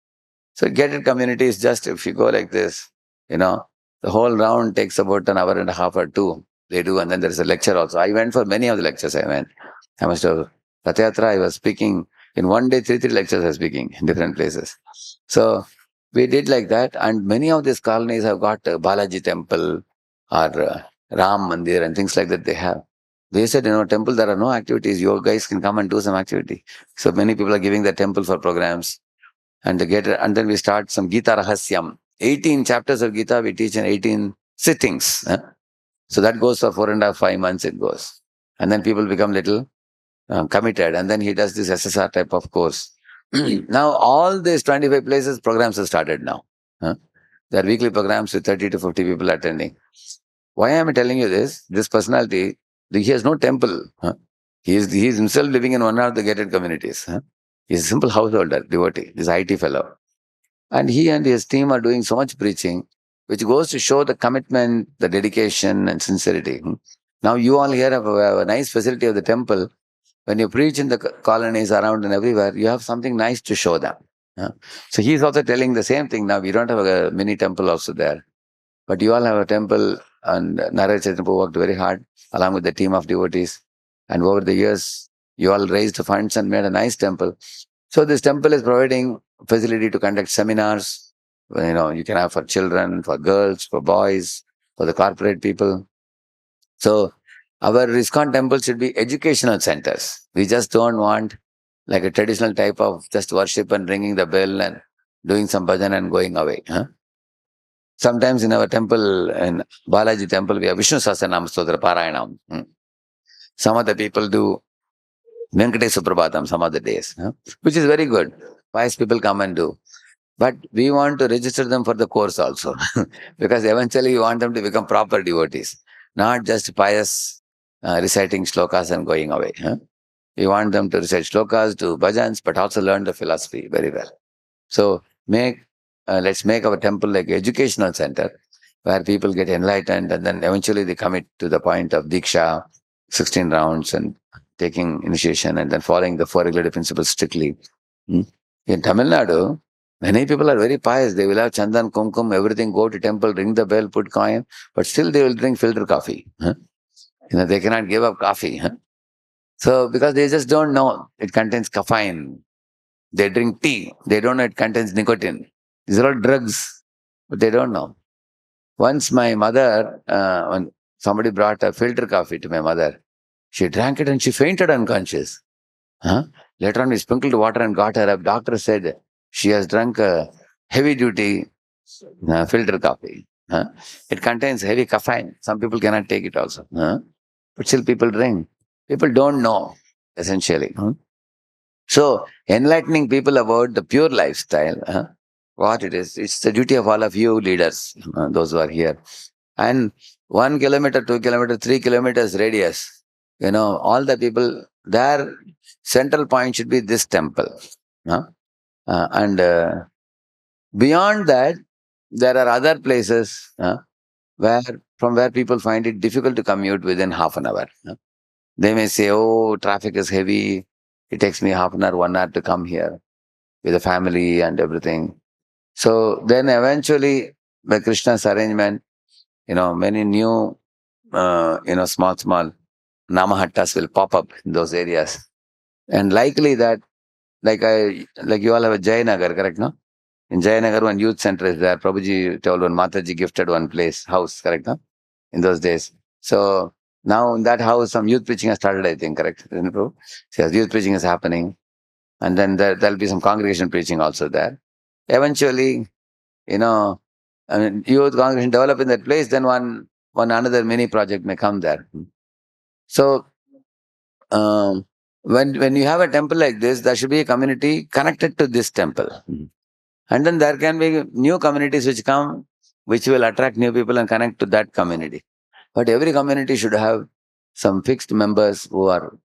So gated community is just, if you go like this, the whole round takes about an hour and a half or 2. They do, and then there is a lecture also. I went for many of the lectures I went. I must have, Rath Yatra, I was speaking, in one day, 3 lectures I was speaking in different places. So we did like that, and many of these colonies have got Balaji temple or Ram Mandir and things like that they have. They said, temple, there are no activities. You guys can come and do some activity. So many people are giving the temple for programs. And then we start some Gita Radheshyam. 18 chapters of Gita we teach in 18 sittings. So that goes for 4.5, 5 months it goes. And then people become little committed. And then he does this SSR type of course. Now all these 25 places, programs have started now. Huh? There are weekly programs with 30 to 50 people attending. Why am I telling you this? This personality, he has no temple. Huh? He is himself living in one of the gated communities. Huh? He's a simple householder, devotee, this IT fellow. And he and his team are doing so much preaching, which goes to show the commitment, the dedication, and sincerity. Now, you all here have a nice facility of the temple. When you preach in the colonies around and everywhere, you have something nice to show them. So he's also telling the same thing now. We don't have a mini temple also there, but you all have a temple, and Narayana Chaitanya worked very hard along with the team of devotees. And over the years, you all raised funds and made a nice temple. So this temple is providing facility to conduct seminars. You can have for children, for girls, for boys, for the corporate people. So our ISKCON temple should be educational centers. We just don't want like a traditional type of just worship and ringing the bell and doing some bhajan and going away. Sometimes in our temple, in Balaji temple, we have Vishnu Sahasranam Stotra Parayanam. Some of the people do Venkatesh Suprabhatam some of the days, which is very good. Pious people come and do. But we want to register them for the course also, because eventually we want them to become proper devotees, not just pious reciting shlokas and going away. We want them to recite shlokas, do bhajans, but also learn the philosophy very well. So let's make our temple like an educational center where people get enlightened, and then eventually they commit to the point of Diksha, 16 rounds, and taking initiation, and then following the four regulative principles strictly. In Tamil Nadu, many people are very pious. They will have chandan, kumkum, everything, go to temple, ring the bell, put coin, but still they will drink filter coffee. They cannot give up coffee. So, because they just don't know it contains caffeine. They drink tea. They don't know it contains nicotine. These are all drugs, but they don't know. Once my mother, when somebody brought a filter coffee to my mother, she drank it and she fainted unconscious. Later on, we sprinkled water and got her up. Doctor said she has drunk a heavy duty filter coffee. It contains heavy caffeine. Some people cannot take it also. But still people drink. People don't know, essentially. So, enlightening people about the pure lifestyle, what it is, it's the duty of all of you leaders, those who are here. And 1 kilometer, 2 kilometer, 3 kilometers radius, all the people, their central point should be this temple. And beyond that, there are other places from where people find it difficult to commute within half an hour. They may say, oh, traffic is heavy. It takes me half an hour, 1 hour to come here with the family and everything. So then eventually, by Krishna's arrangement, many new, small namahattas will pop up in those areas. And likely that, like you all have a Jayanagar, correct, no? In Jayanagar, one youth center is there. Prabhuji told one, Mataji gifted one house, correct, no? In those days. So now in that house, some youth preaching has started, I think, correct? Isn't it, Prabhu? So youth preaching is happening. And then there'll be some congregation preaching also there. Eventually, youth congregation develop in that place, then one another mini project may come there. So when you have a temple like this, there should be a community connected to this temple. And then there can be new communities which come, which will attract new people and connect to that community. But every community should have some fixed members who are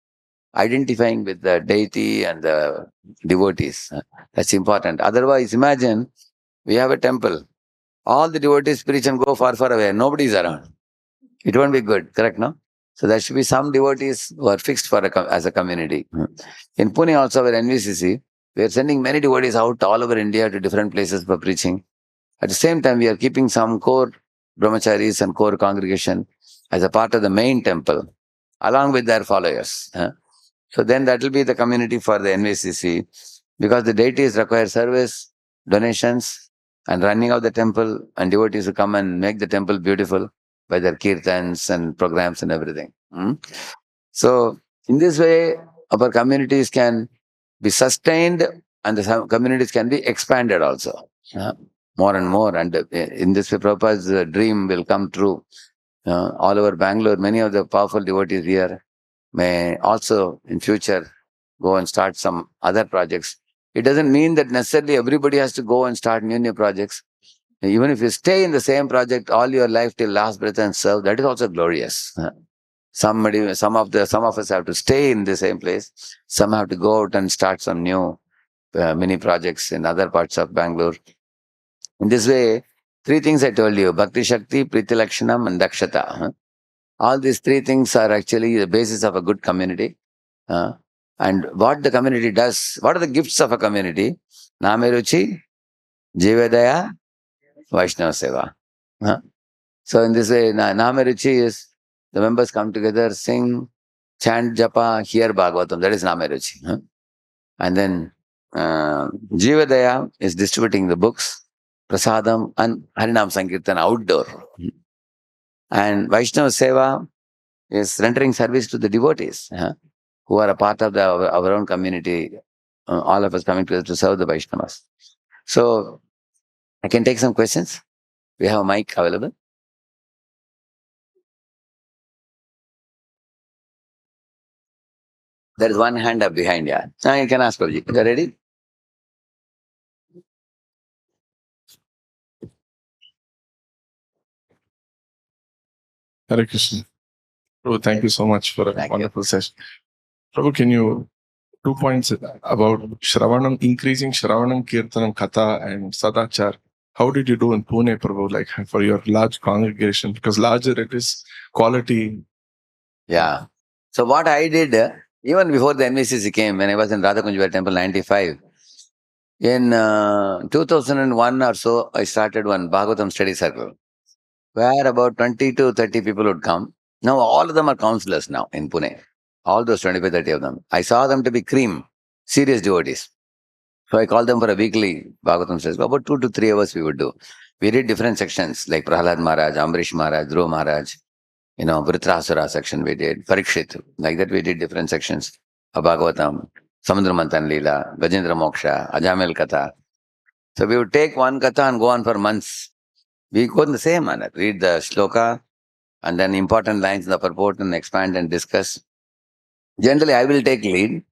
identifying with the deity and the devotees. That's important. Otherwise, imagine we have a temple. All the devotees preach and go far, far away. Nobody is around. It won't be good, correct, no? So there should be some devotees who are fixed as a community. In Pune also, where NVCC, we are sending many devotees out all over India to different places for preaching. At the same time, we are keeping some core brahmacharis and core congregation as a part of the main temple, along with their followers. So then that will be the community for the NVCC, because the deities require service, donations, and running of the temple, and devotees who come and make the temple beautiful by their kirtans and programs and everything. So in this way, our communities can be sustained, and the communities can be expanded also, more and more. And in this way, Prabhupada's dream will come true. all over Bangalore, many of the powerful devotees here may also in future go and start some other projects. It doesn't mean that necessarily everybody has to go and start new projects. Even if you stay in the same project all your life till last breath and serve, that is also glorious. Some of us have to stay in the same place. Some have to go out and start some new mini projects in other parts of Bangalore. In this way, three things I told you: Bhakti Shakti, Priti Lakshanam, and Dakshata. All these three things are actually the basis of a good community. Uh, and what the community does, what are the gifts of a community? Nameruchi, Jivedaya, Vaishnava Seva. So in this way, Nameruchi is the members come together, sing, chant, japa, hear Bhagavatam. That is Nameruchi. And then Jivadaya is distributing the books, Prasadam, and Harinam Sankirtan outdoor. And Vaishnava Seva is rendering service to the devotees who are a part of our own community, all of us coming together to serve the Vaishnavas. So I can take some questions. We have a mic available. There is one hand up behind, yeah. Now you can ask Prabhuji. You ready? Hare Krishna. Prabhu, thank you so much for a Thank you. wonderful session. Prabhu, can you 2 points about Shravanam, increasing Shravanam, Kirtanam, Katha, and Sadachar? How did you do in Pune, Prabhu, like for your large congregation? Because larger it is, quality. Yeah. So what I did, even before the NVCC came, when I was in Radhakunjava Temple 95, in 2001 or so, I started one Bhagavatam study circle, where about 20 to 30 people would come. Now all of them are counselors now in Pune. All those 25, 30 of them. I saw them to be cream, serious devotees. So I called them for a weekly Bhagavatam study. About 2 to 3 hours we would do. We did different sections like Prahlad Maharaj, Ambrish Maharaj, Dhruva Maharaj, Vritrasura section we did, Parikshit. Like that we did different sections of Bhagavatam, Samudra Manthan Leela, Gajendra Moksha, Ajamil Katha. So we would take one Katha and go on for months. We go in the same manner, read the shloka and then important lines in the purport and expand and discuss. Generally, I will take lead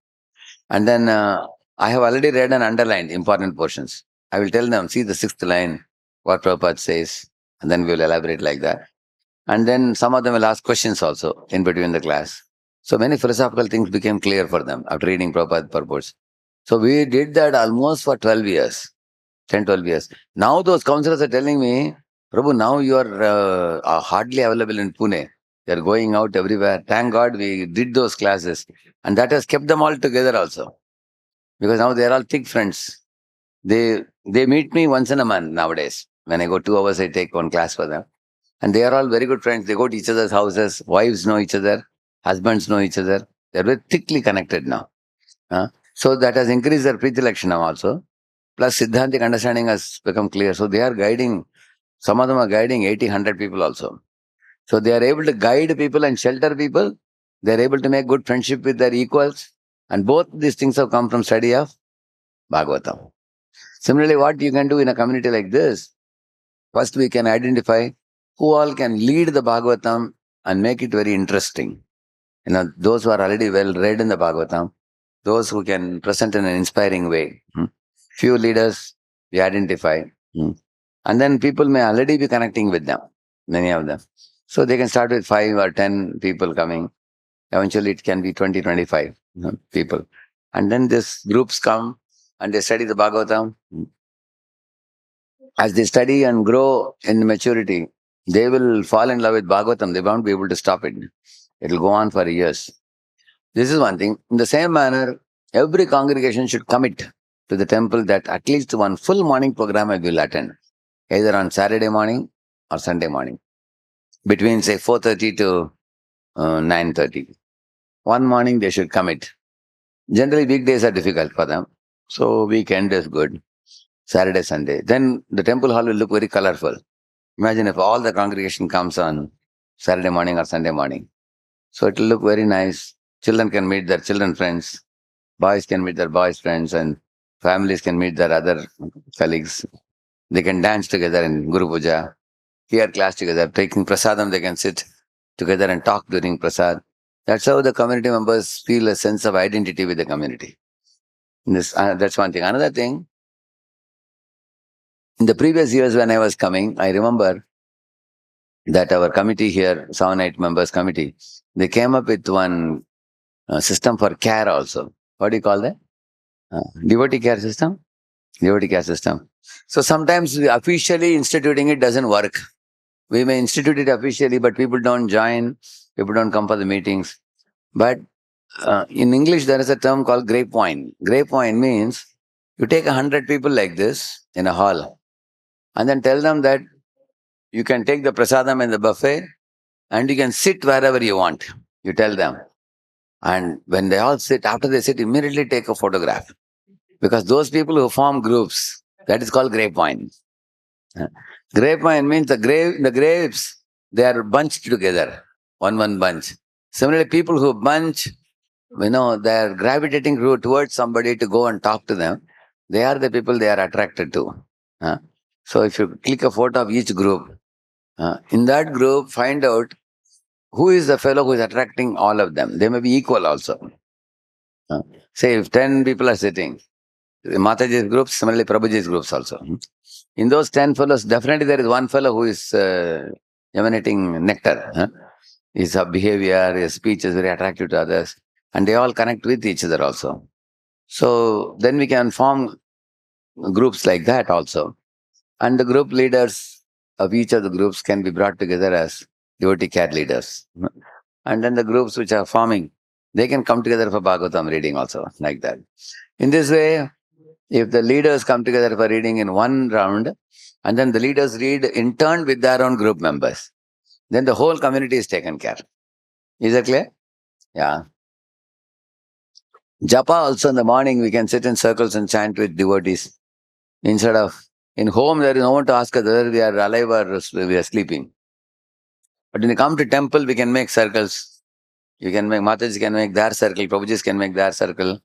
and then I have already read and underlined important portions. I will tell them, see the sixth line, what Prabhupada says, and then we will elaborate like that. And then some of them will ask questions also in between the class. So many philosophical things became clear for them after reading Prabhupada purports. So we did that almost for 12 years, 10, 12 years. Now those counselors are telling me, Prabhu, now you are hardly available in Pune. They are going out everywhere. Thank God we did those classes. And that has kept them all together also. Because now they are all thick friends. They meet me once in a month nowadays. When I go 2 hours, I take one class for them. And they are all very good friends. They go to each other's houses. Wives know each other. Husbands know each other. They are very thickly connected now. So that has increased their Preeti Lakshanam also. Plus Siddhantic understanding has become clear. So they are guiding, some of them are guiding 80, 100 people also. So they are able to guide people and shelter people. They are able to make good friendship with their equals. And both these things have come from study of Bhagavatam. Similarly, what you can do in a community like this, first we can identify who all can lead the Bhagavatam and make it very interesting. Those who are already well read in the Bhagavatam, those who can present in an inspiring way. Few leaders we identify. And then people may already be connecting with them, many of them. So they can start with 5 or 10 people coming. Eventually it can be 20, 25 people. And then these groups come and they study the Bhagavatam. As they study and grow in maturity, they will fall in love with Bhagavatam. They won't be able to stop it. It will go on for years. This is one thing. In the same manner, every congregation should commit to the temple that at least one full morning program I will attend, either on Saturday morning or Sunday morning, between say 4:30 to 9:30. One morning they should commit. Generally, weekdays are difficult for them, so weekend is good. Saturday, Sunday. Then the temple hall will look very colorful. Imagine if all the congregation comes on Saturday morning or Sunday morning. So it will look very nice. Children can meet their children friends. Boys can meet their boys friends and families can meet their other colleagues. They can dance together in Guru Puja. hear class together. Taking prasadam, they can sit together and talk during prasad. That's how the community members feel a sense of identity with the community. That's one thing. Another thing, in the previous years when I was coming, I remember that our committee here, 7, 8 members committee, they came up with one system for care also. What do you call that? Devotee care system? Devotee care system. So sometimes officially instituting it doesn't work. We may institute it officially, but people don't join, people don't come for the meetings. But in English, there is a term called grapevine. Grapevine means you take 100 people like this in a hall and then tell them that you can take the prasadam and the buffet and you can sit wherever you want. You tell them. And when they all sit, after they sit, immediately take a photograph. Because those people who form groups, that is called grapevine. Grapevine means the grapes, they are bunched together, one bunch. Similarly, people who bunch, they are gravitating towards somebody to go and talk to them. They are the people they are attracted to. So if you click a photo of each group, in that group, find out who is the fellow who is attracting all of them. They may be equal also. Say if 10 people are sitting, Mataji's groups, similarly Prabhuji's groups also. In those 10 fellows, definitely there is one fellow who is emanating nectar. His behavior, his speech is very attractive to others. And they all connect with each other also. So then we can form groups like that also. And the group leaders of each of the groups can be brought together as devotee care leaders. And then the groups which are forming, they can come together for Bhagavatam reading also, like that. In this way, if the leaders come together for reading in one round, and then the leaders read in turn with their own group members, then the whole community is taken care. Is that clear? Yeah. Japa also in the morning, we can sit in circles and chant with devotees. Instead of, in home, there is no one to ask us whether we are alive or we are sleeping. But when you come to temple, we can make circles. You can make, Mataji can make their circle, Prabhujis can make their circle.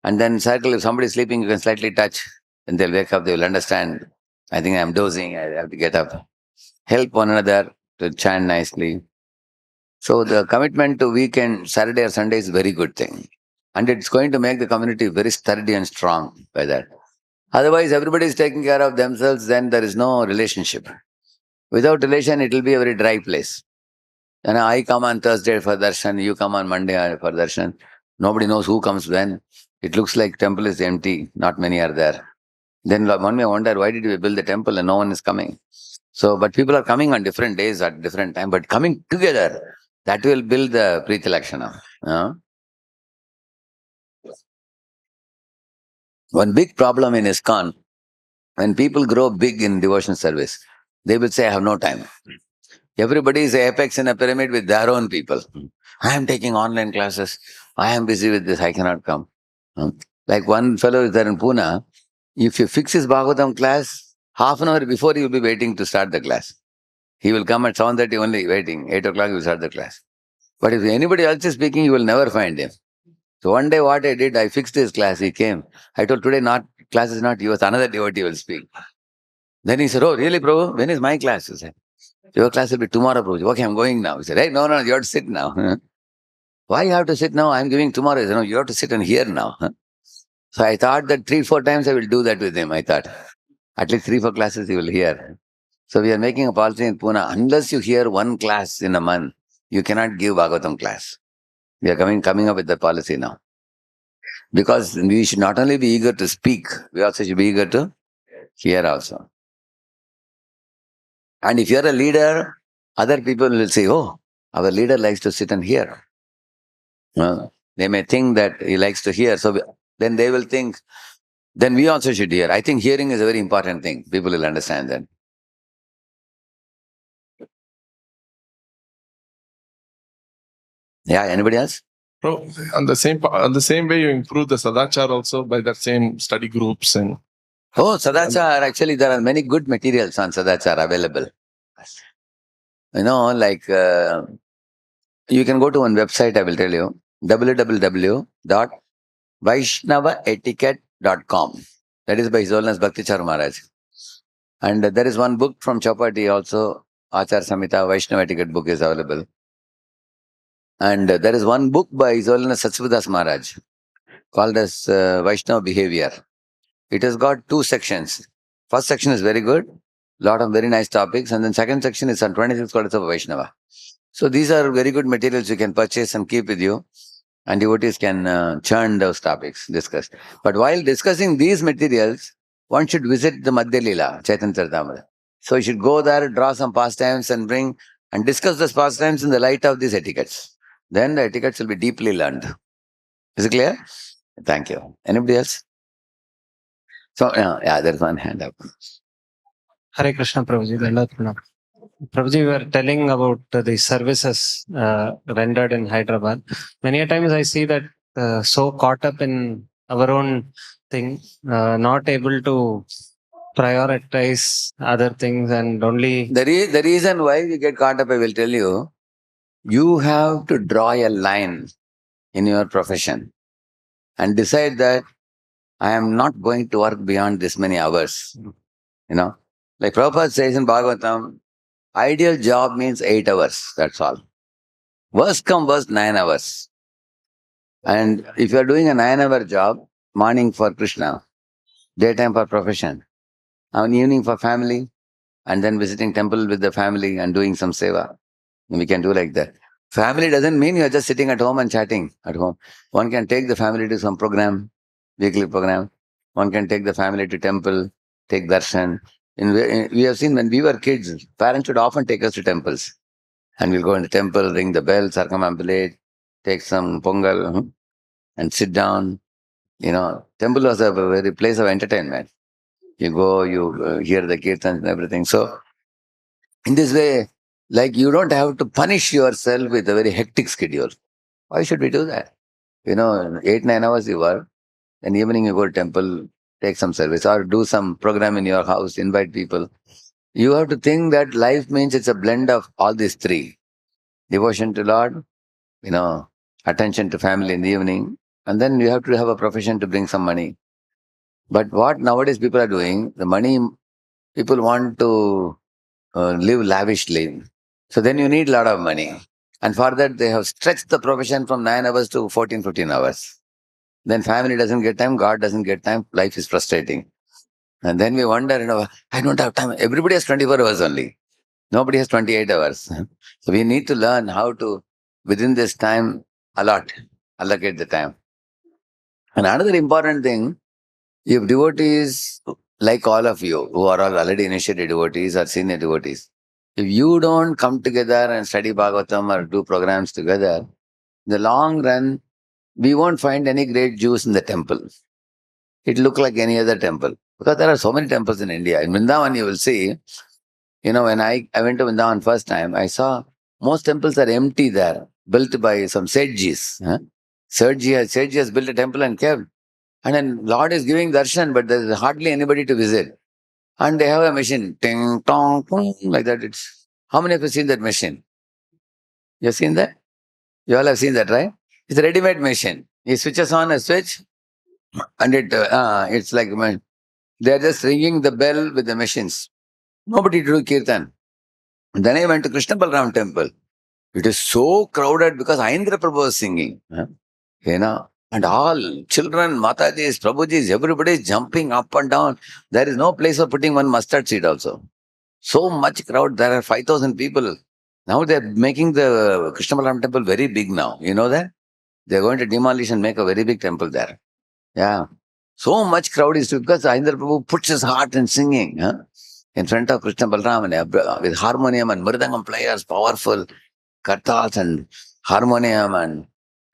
And then circle, if somebody is sleeping, you can slightly touch. And they'll wake up, they will understand. I think I'm dozing, I have to get up. Help one another to chant nicely. So the commitment to weekend, Saturday or Sunday is a very good thing. And it's going to make the community very sturdy and strong by that. Otherwise, everybody is taking care of themselves, then there is no relationship. Without relation, it will be a very dry place. And I come on Thursday for darshan, you come on Monday for darshan. Nobody knows who comes when. It looks like temple is empty, not many are there. Then one may wonder, why did we build the temple and no one is coming? So, but people are coming on different days at different time, but coming together, that will build the Preeti Lakshana. One big problem in ISKCON, when people grow big in devotion service, they will say, I have no time. Everybody is apex in a pyramid with their own people. I am taking online classes. I am busy with this. I cannot come. Like one fellow is there in Pune. If you fix his Bhagavatam class, half an hour before he will be waiting to start the class. He will come at 7:30 only waiting. 8 o'clock he will start the class. But if anybody else is speaking, you will never find him. So one day what I did, I fixed his class. He came. I told today class is not yours. Another devotee will speak. Then he said, oh really Prabhu? When is my class? He said, your class will be tomorrow, Prabhuji. Okay, I'm going now. He said, hey, no, you have to sit now. Why you have to sit now? I'm giving tomorrow. He said, no, you have to sit and hear now. So I thought that 3-4 times I will do that with him. I thought at least 3-4 classes he will hear. So we are making a policy in Pune. Unless you hear one class in a month, you cannot give Bhagavatam class. We are coming up with the policy now. Because we should not only be eager to speak, we also should be eager to hear also. And if you are a leader, other people will say, oh, our leader likes to sit and hear. They may think that he likes to hear. So then they will think, then we also should hear. I think hearing is a very important thing. People will understand that. Yeah, anybody else? Bro, on the same way, you improve the sadachar also by that same study groups and. Oh, Sadachar, actually there are many good materials on Sadachar available. Like you can go to one website, I will tell you, www.vaishnavaetiquette.com. That is by His Holiness Bhakti Char Maharaj. And there is one book from Chapati also, Achar Samhita, Vaishnava Etiquette book is available. And there is one book by His Holiness Sachividas Maharaj called as Vaishnava Behavior. It has got 2 sections. First section is very good, lot of very nice topics, and then second section is on 26 qualities of Vaishnava. So these are very good materials you can purchase and keep with you, and devotees can churn those topics, discuss. But while discussing these materials, one should visit the Madhya Leela, Chaitanya Charitamrita. So you should go there, draw some pastimes and bring and discuss those pastimes in the light of these etiquettes. Then the etiquettes will be deeply learned. Is it clear? Thank you. Anybody else? So, yeah, there's one hand up. Hare Krishna, Prabhuji. Dandavat Pranam. Prabhuji, we were telling about the services rendered in Hyderabad. Many a times I see that so caught up in our own thing, not able to prioritize other things and only... The reason why we get caught up, I will tell you, you have to draw a line in your profession and decide that I am not going to work beyond this many hours. You know, like Prabhupada says in Bhagavatam, ideal job means 8 hours, that's all. Worst come worst, 9 hours. And if you are doing a 9-hour job, morning for Krishna, daytime for profession, and evening for family, and then visiting temple with the family and doing some seva, we can do like that. Family doesn't mean you are just sitting at home and chatting at home. One can take the family to some program, weekly program. One can take the family to temple, take darshan. We have seen when we were kids, parents would often take us to temples. And we'll go in the temple, ring the bell, circumambulate, take some pongal, and sit down. You know, temple was a very place of entertainment. You go, you hear the kirtans and everything. So, in this way, like you don't have to punish yourself with a very hectic schedule. Why should we do that? 8, 9 hours you work, then evening you go to temple, take some service or do some program in your house, invite people. You have to think that life means it's a blend of all these 3. Devotion to Lord, attention to family in the evening, and then you have to have a profession to bring some money. But what nowadays people are doing, the money, people want to live lavishly. So then you need a lot of money. And for that, they have stretched the profession from 9 hours to 14, 15 hours. Then family doesn't get time, God doesn't get time, life is frustrating. And then we wonder, I don't have time. Everybody has 24 hours only. Nobody has 28 hours. So we need to learn how to, within this time, allocate the time. And another important thing, if devotees, like all of you, who are all already initiated devotees or senior devotees, if you don't come together and study Bhagavatam or do programs together, in the long run, we won't find any great Jews in the temple. It look like any other temple. Because there are so many temples in India. In Vrindavan, you will see, when I went to Vrindavan first time, I saw most temples are empty there, built by some Sejis. Sejji has built a temple and kept. And then Lord is giving darshan, but there is hardly anybody to visit. And they have a machine, ting, tong, tong, like that. How many of you seen that machine? You have seen that? You all have seen that, right? It's a ready-made machine. He switches on a switch, and it's like they are just ringing the bell with the machines. Nobody to do kirtan. And then I went to Krishna Balram temple. It is so crowded because Aindra Prabhu was singing. And all children, Matajis, Prabhujis, everybody is jumping up and down. There is no place for putting one mustard seed also. So much crowd. There are 5,000 people. Now they are making the Krishna Balram temple very big now. You know that? They are going to demolish and make a very big temple there. Yeah. So much crowd is because Aindra Prabhu puts his heart in singing in front of Krishna Balram and with harmonium and mridangam players, powerful kartals and harmonium, and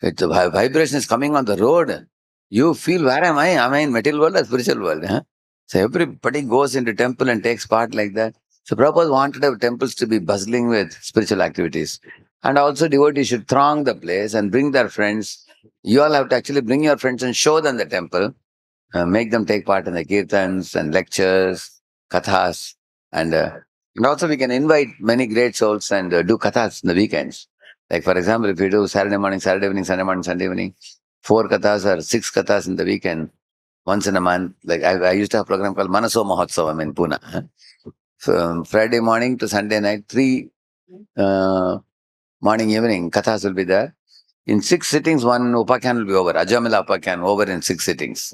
the vibration is coming on the road. You feel, where am I? Am I in material world or spiritual world? So everybody goes into temple and takes part like that. So Prabhupada wanted our temples to be bustling with spiritual activities. And also devotees should throng the place and bring their friends. You all have to actually bring your friends and show them the temple. Make them take part in the kirtans and lectures, kathas. And also we can invite many great souls and do kathas in the weekends. Like for example, if we do Saturday morning, Saturday evening, Sunday morning, Sunday evening, 4 kathas or 6 kathas in the weekend, once in a month. Like I used to have a program called Manaso Mahotsavam in Pune. from Friday morning to Sunday night, 3 morning, evening, kathas will be there. In 6 sittings, one upakyan will be over. Ajamila upakyan over in 6 sittings.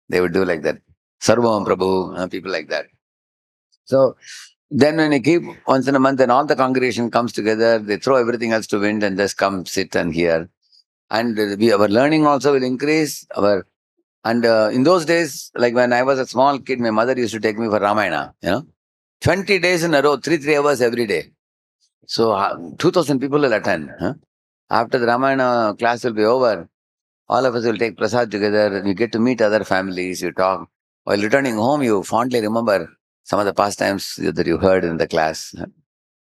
They would do like that. Sarvam Prabhu, people like that. So then when you keep once in a month, then all the congregation comes together, they throw everything else to wind and just come sit and hear. And our learning also will increase. In those days, like when I was a small kid, my mother used to take me for Ramayana, 20 days in a row, 3 hours every day. So 2,000 people will attend. After the Ramayana class will be over, all of us will take prasad together and you get to meet other families, you talk. While returning home, you fondly remember some of the pastimes that you heard in the class.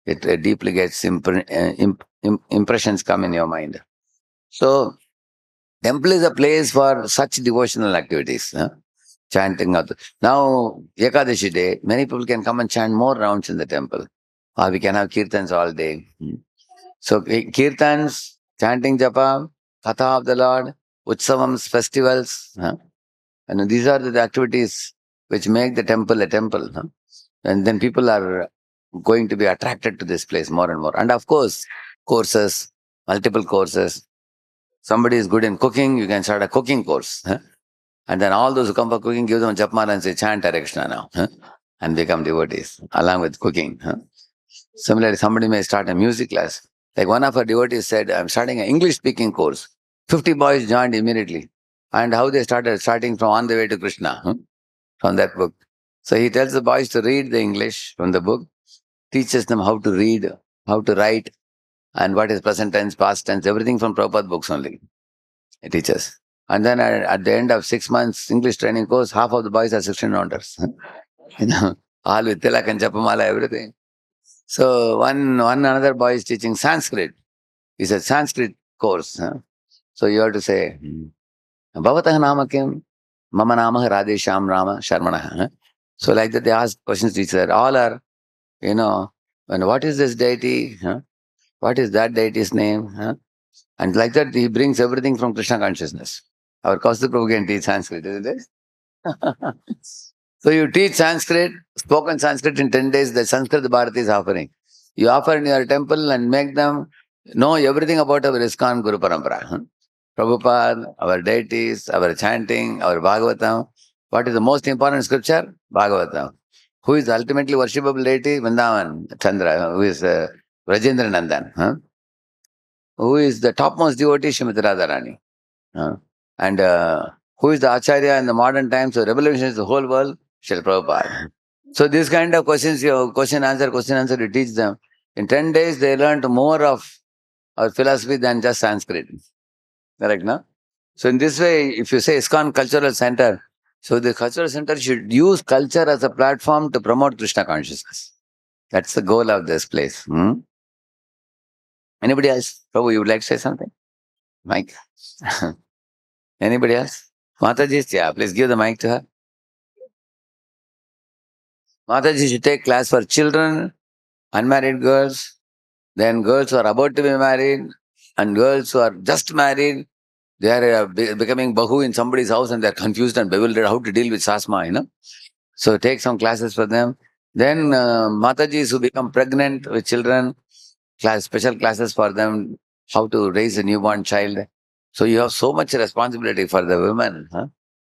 It deeply gets impressions come in your mind. So, temple is a place for such devotional activities. Chanting. Now, Ekadashi day, many people can come and chant more rounds in the temple. Or we can have kirtans all day. So, kirtans, chanting japa, katha of the Lord, utsavams, festivals. And these are the activities which make the temple a temple. And then people are going to be attracted to this place more and more. And of course, courses, multiple courses. Somebody is good in cooking, you can start a cooking course. And then all those who come for cooking, give them a japmala and say, chant Hare Krishna now. And become devotees along with cooking. Similarly, somebody may start a music class. Like one of our devotees said, I'm starting an English speaking course. 50 boys joined immediately. And how they starting from On the Way to Krishna, from that book. So he tells the boys to read the English from the book, teaches them how to read, how to write, and what is present tense, past tense, everything from Prabhupada books only. He teaches. And then at the end of 6 months English training course, half of the boys are 16 rounders. All with tilak and japamala, everything. So one another boy is teaching Sanskrit. It's a Sanskrit course. So you have to say, Bhavatah nama kim? Mama nama Radheshyam Rama Sharmana. So like that they ask questions to each other. All are, and what is this deity? What is that deity's name? And like that he brings everything from Krishna consciousness. Our Kaustubh Prabhu can teach Sanskrit, isn't it? So you teach Sanskrit, spoken Sanskrit in 10 days, the Sanskrit Bharati is offering. You offer in your temple and make them know everything about our ISKCON Guru Parampara. Prabhupada, our deities, our chanting, our Bhagavatam. What is the most important scripture? Bhagavatam. Who is the ultimately worshipable deity? Vrindavan, Chandra, who is Rajendra Nandan. Who is the topmost devotee? Srimati Radharani. And who is the Acharya in the modern times? So revolutionizes the whole world? Srila Prabhupada. So these kind of questions, question answer, you teach them. In 10 days, they learned more of our philosophy than just Sanskrit. Correct, no? So in this way, if you say ISKCON Cultural Center, so the cultural center should use culture as a platform to promote Krishna consciousness. That's the goal of this place. Anybody else? Prabhu, you would like to say something? Mike? Anybody else? Mataji, yeah, please give the mic to her. Mataji should take class for children, unmarried girls, then girls who are about to be married, and girls who are just married. They are becoming bahu in somebody's house and they are confused and bewildered how to deal with sasma, So take some classes for them. Then Matajis who become pregnant with children, special classes for them, how to raise a newborn child. So you have so much responsibility for the women,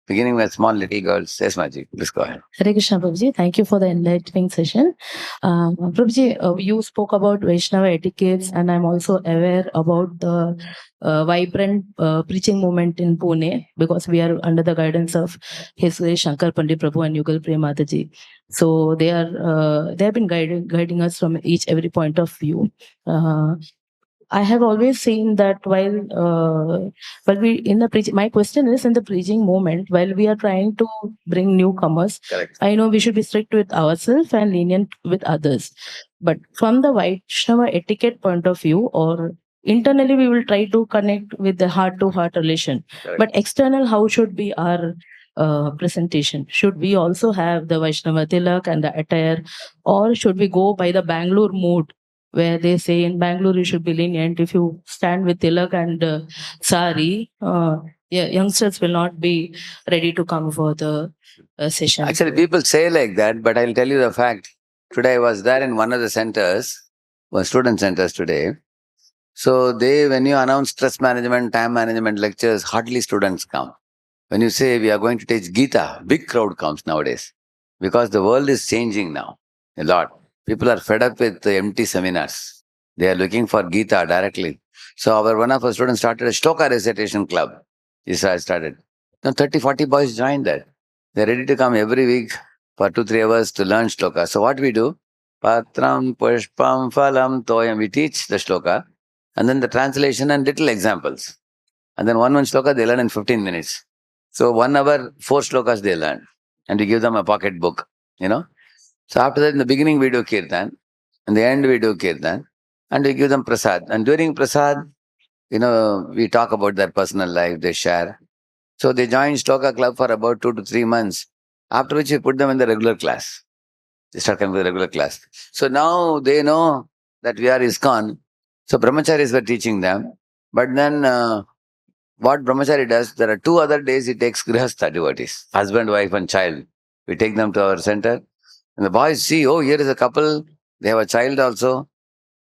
beginning with small little girls. Yes, Maji, please go ahead. Hare Krishna, Prabhuji. Thank you for the enlightening session. Prabhuji, you spoke about Vaishnava etiquettes, and I'm also aware about the vibrant preaching movement in Pune, because we are under the guidance of His Grace Shankar Pandit Prabhu and Yugal Priya Mataji. So they have been guiding us from every point of view. I have always seen that while we in the preaching, my question is, in the preaching moment, while we are trying to bring newcomers, Correct. I know we should be strict with ourselves and lenient with others. But from the Vaishnava etiquette point of view, or internally, we will try to connect with the heart-to-heart relation. Correct. But external, how should be our presentation? Should we also have the Vaishnava tilak and the attire, or should we go by the Bangalore mood, where they say in Bangalore you should be lenient? If you stand with tilak and sari, youngsters will not be ready to come for the session. Actually, people say like that, but I'll tell you the fact. Today I was there in one of the centers, student centers today. So when you announce stress management, time management lectures, hardly students come. When you say we are going to teach Gita, big crowd comes nowadays because the world is changing now a lot. People are fed up with the empty seminars. They are looking for Gita directly. So one of our students started a shloka recitation club. He started. Now 30, 40 boys joined that. They're ready to come every week for 2-3 hours to learn shloka. So what we do? Patram pushpam phalam toyam. We teach the shloka and then the translation and little examples. And then one shloka they learn in 15 minutes. So 1 hour, 4 shlokas they learn. And we give them a pocket book, So after that, in the beginning we do kirtan. In the end we do kirtan. And we give them prasad. And during prasad, we talk about their personal life, they share. So they join Shloka Club for about 2 to 3 months. After which we put them in the regular class. They start coming to the regular class. So now they know that we are ISKCON. So brahmacharis were teaching them. But then what brahmachari does, there are 2 other days he takes grihastha devotees, husband, wife and child. We take them to our center. And the boys see, oh, here is a couple. They have a child also,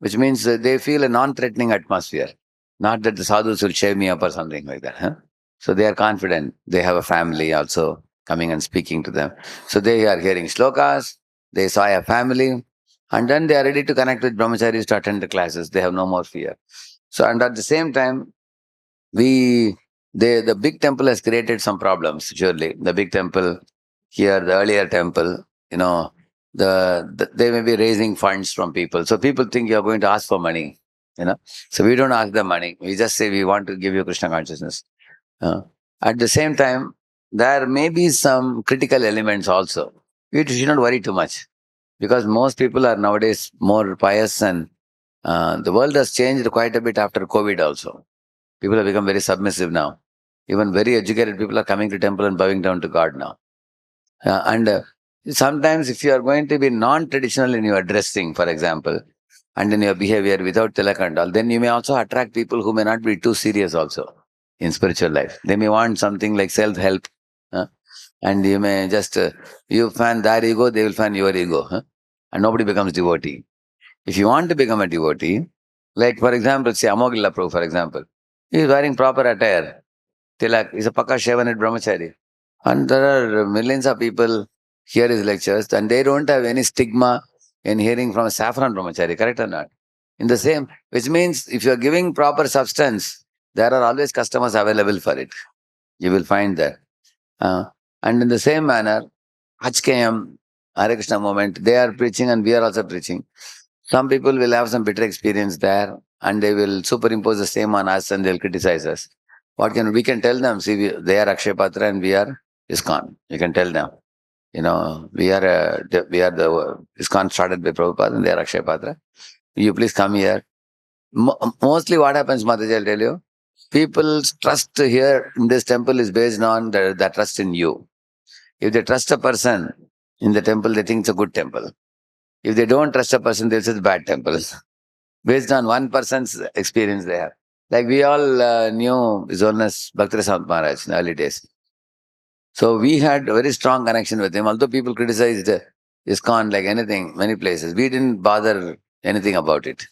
which means they feel a non-threatening atmosphere. Not that the sadhus will shave me up or something like that. Huh? So they are confident. They have a family also coming and speaking to them. So they are hearing shlokas. They saw a family. And then they are ready to connect with brahmacharis to attend the classes. They have no more fear. So, and at the same time, the big temple has created some problems, surely. The big temple here, the earlier temple, they may be raising funds from people. So people think you're going to ask for money, So we don't ask them money. We just say we want to give you Krishna consciousness. At the same time, there may be some critical elements also. We should not worry too much because most people are nowadays more pious and the world has changed quite a bit after COVID also. People have become very submissive now. Even very educated people are coming to temple and bowing down to God now. And sometimes if you are going to be non-traditional in your dressing, for example, and in your behavior without tilak and all, then you may also attract people who may not be too serious also in spiritual life. They may want something like self-help. And you may just, you fan their ego, they will fan your ego. And nobody becomes devotee. If you want to become a devotee, like for example, say Amogila Prabhu, for example, he is wearing proper attire. Tilak is a Pakka Shevanit Brahmachari. And there are millions of people hear his lectures and they don't have any stigma in hearing from a saffron Brahmachari, correct or not? In the same, which means if you are giving proper substance, there are always customers available for it. You will find that. And in the same manner, HKM, Hare Krishna movement, they are preaching and we are also preaching. Some people will have some bitter experience there and they will superimpose the same on us and they'll criticize us. We can tell them, see, they are Akshay Patra and we are ISKCON. You can tell them, we are the ISKCON started by Prabhupada and they are Akshay Patra. You please come here. Mostly what happens, Mataji, I'll tell you, people's trust here in this temple is based on the trust in you. If they trust a person in the temple, they think it's a good temple. If they don't trust a person, they'll say it's a bad temple. Based on one person's experience they have. Like we all knew His Holiness Bhakti Maharaj in the early days. So we had a very strong connection with him. Although people criticized ISKCON like anything, many places, we didn't bother anything about it.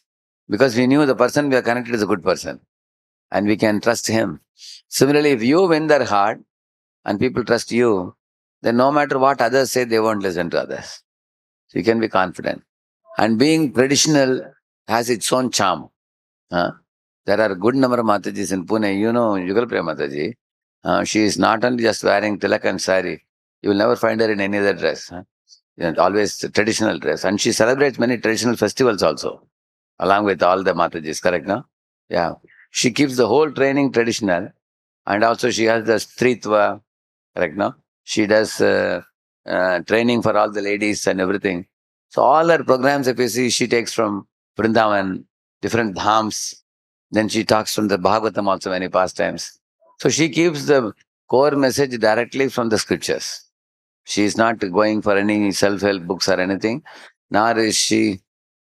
Because we knew the person we are connected is a good person. And we can trust him. Similarly, if you win their heart and people trust you, then no matter what others say, they won't listen to others. So you can be confident. And being traditional has its own charm. There are a good number of Matajis in Pune. You know Yugalpriya Mataji. She is not only just wearing tilak and sari. You will never find her in any other dress. Always traditional dress. And she celebrates many traditional festivals also, along with all the Matajis, correct, no? Yeah. She keeps the whole training traditional. And also she has the Stritva, correct, no? She does training for all the ladies and everything. So all her programs, if you see, she takes from Vrindavan, different dhams. Then she talks from the Bhagavatam also many pastimes. So she keeps the core message directly from the scriptures. She is not going for any self-help books or anything, nor is she.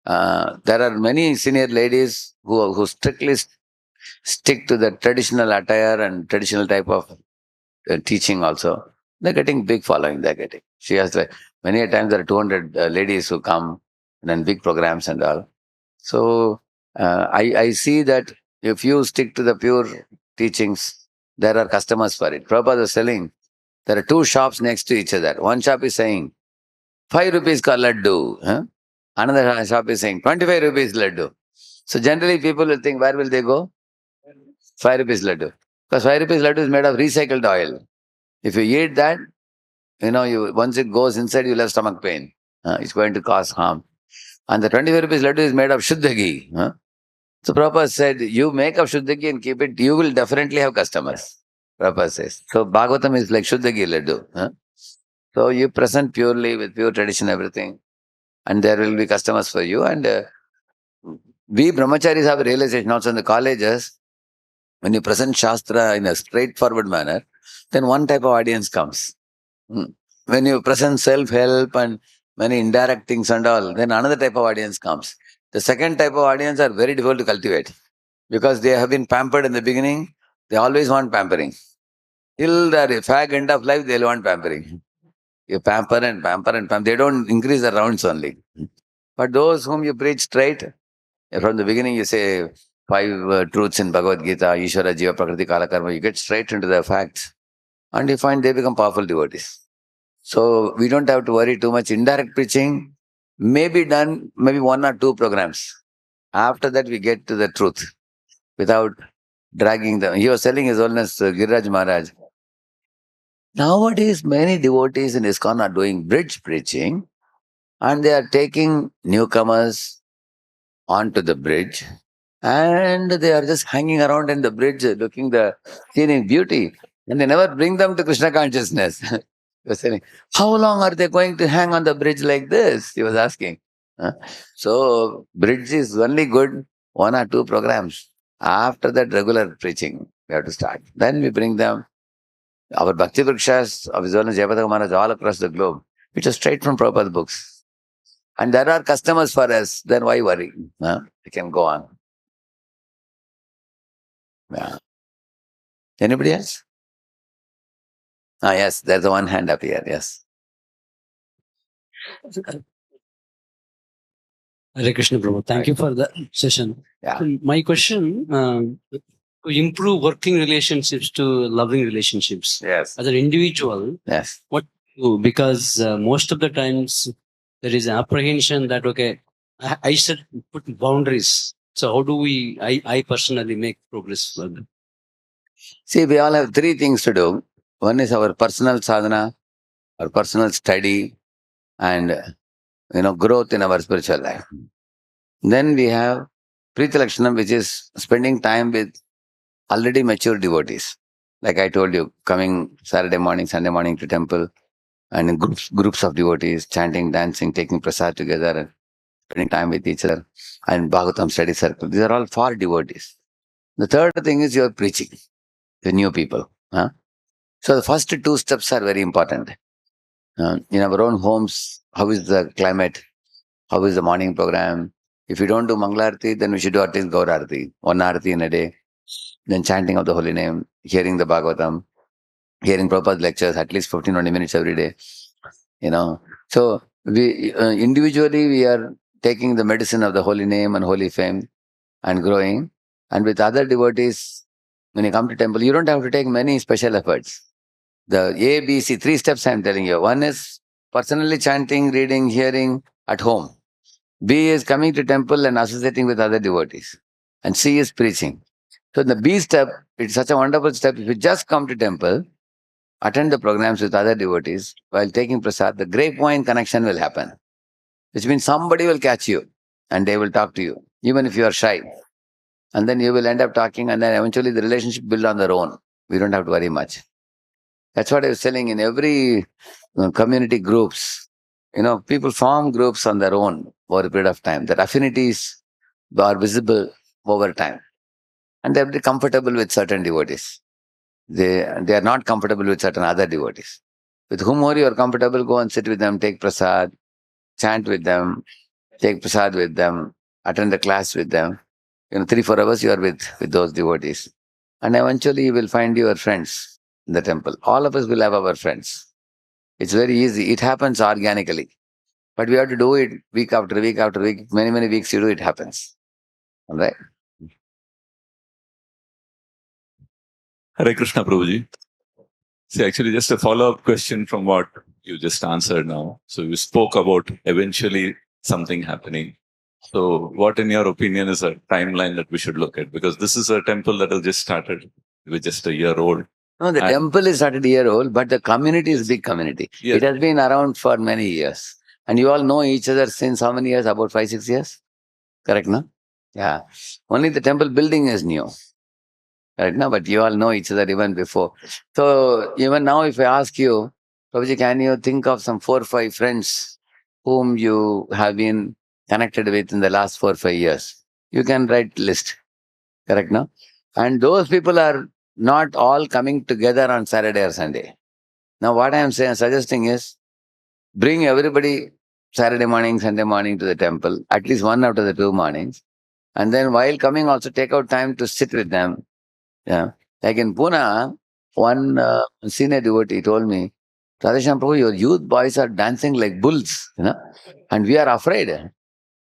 There are many senior ladies who strictly stick to the traditional attire and traditional type of teaching also. They're getting big following, they're getting. She has Many a times there are 200 ladies who come and then big programs and all. So I see that if you stick to the pure teachings, there are customers for it. Prabhupada was selling, there are two shops next to each other. One shop is saying, 5 rupees ka laddu. Huh? Another shop is saying, 25 rupees laddu. So generally people will think, where will they go? 5 rupees laddu. Because 5 rupees laddu is made of recycled oil. If you eat that, once it goes inside, you'll have stomach pain. It's going to cause harm. And the 25 rupees laddu is made of Shuddha ghee. So Prabhupada said, you make up Shuddha ghee and keep it, you will definitely have customers. Prabhupada says. So Bhagavatam is like Shuddha ghee laddu. So you present purely with pure tradition, everything, and there will be customers for you. And we brahmacharis have a realization also in the colleges, when you present Shastra in a straightforward manner, then one type of audience comes. When you present self-help and many indirect things and all, then another type of audience comes. The second type of audience are very difficult to cultivate because they have been pampered in the beginning. They always want pampering. Till the fag end of life, they'll want pampering. You pamper and pamper and pamper. They don't increase the rounds only. But those whom you preach straight, from the beginning you say 5 truths in Bhagavad Gita, Ishvara, Jiva, Prakriti, Kala, Karma, you get straight into the facts and you find they become powerful devotees. So we don't have to worry too much. Indirect preaching may be done, maybe 1 or 2 programs. After that we get to the truth without dragging them. He was telling His Holiness Giriraj Maharaj, nowadays many devotees in ISKCON are doing bridge preaching and they are taking newcomers onto the bridge and they are just hanging around in the bridge looking the scenic beauty and they never bring them to Krishna consciousness. He was saying, how long are they going to hang on the bridge like this? He was asking. So bridge is only good 1 or 2 programs. After that, regular preaching we have to start. Then we bring them. Our Bhakti Vrikshas of His Holiness Jayapataka Maharaj all across the globe, which are straight from Prabhupada's books. And there are customers for us, then why worry? We can go on. Yeah. Anybody else? Yes, there's one hand up here, yes. Hare Krishna, Prabhu. Thank you for the session. Yeah. So my question, to improve working relationships to loving relationships. Yes. As an individual, Yes. what to do? Because most of the times there is an apprehension that, okay, I should put boundaries. So how do I personally make progress further? See, we all have 3 things to do. One is our personal sadhana, our personal study, and growth in our spiritual life. Then we have Priti Lakshanam, which is spending time with already mature devotees. Like I told you, coming Saturday morning, Sunday morning to temple, and in groups of devotees, chanting, dancing, taking prasad together, and spending time with each other, and Bhagavatam study circle. These are all for devotees. The third thing is your preaching to new people. So the first 2 steps are very important. In our own homes, how is the climate? How is the morning program? If you don't do Mangalarti, then we should do at least Gaur Arati, 1 Arati in a day. Then chanting of the holy name, hearing the Bhagavatam, hearing Prabhupada's lectures at least 15-20 minutes every day. So we individually we are taking the medicine of the holy name and holy fame and growing. And with other devotees, when you come to temple, you don't have to take many special efforts. The A, B, C, 3 steps I am telling you. One is personally chanting, reading, hearing at home. B is coming to temple and associating with other devotees. And C is preaching. So in the B step, it's such a wonderful step. If you just come to temple, attend the programs with other devotees while taking prasad, the grapevine connection will happen. Which means somebody will catch you and they will talk to you, even if you are shy. And then you will end up talking and then eventually the relationship build on their own. We don't have to worry much. That's what I was telling in every community groups. People form groups on their own over a period of time. Their affinities are visible over time. And they're comfortable with certain devotees. They are not comfortable with certain other devotees. With whomsoever you are comfortable, go and sit with them, take prasad, chant with them, take prasad with them, attend the class with them. 3-4 hours you are with those devotees. And eventually you will find your friends in the temple. All of us will have our friends. It's very easy. It happens organically. But we have to do it week after week after week. Many, many weeks you do, it happens. All right? Hare Krishna, Prabhuji. See, actually, just a follow-up question from what you just answered now. So you spoke about eventually something happening. So what, in your opinion, is a timeline that we should look at? Because this is a temple that has just started with just a year old. No, the temple is started a year old, but the community is a big community. Yes. It has been around for many years. And you all know each other since how many years? About 5-6 years? Correct, no? Yeah. Only the temple building is new. Right now, but you all know each other even before. So even now, if I ask you, Prabhuji, can you think of some 4 or 5 friends whom you have been connected with in the last 4 or 5 years? You can write list. Correct, no? And those people are not all coming together on Saturday or Sunday. Now, what I am suggesting is bring everybody Saturday morning, Sunday morning to the temple, at least one out of the 2 mornings. And then while coming, also take out time to sit with them. Yeah. Like in Pune, one senior devotee told me, Radheshyam Prabhu, your youth boys are dancing like bulls, and we are afraid.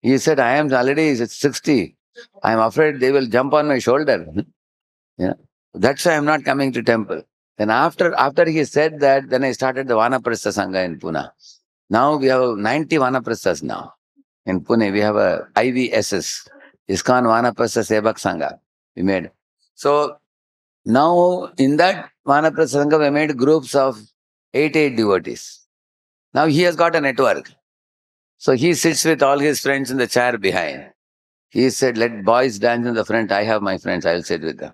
He said, I am already 60. I am afraid they will jump on my shoulder. Yeah. That's why I am not coming to temple. Then after he said that, then I started the Vanaprastha Sangha in Pune. Now we have 90 Vanaprasthas now. In Pune, we have a IVSS, ISKCON Vanaprastha Sevak Sangha. We made. So now in that Vanaprastha Sangha, we made groups of 8 devotees. Now he has got a network. So he sits with all his friends in the chair behind. He said, let boys dance in the front. I have my friends. I will sit with them.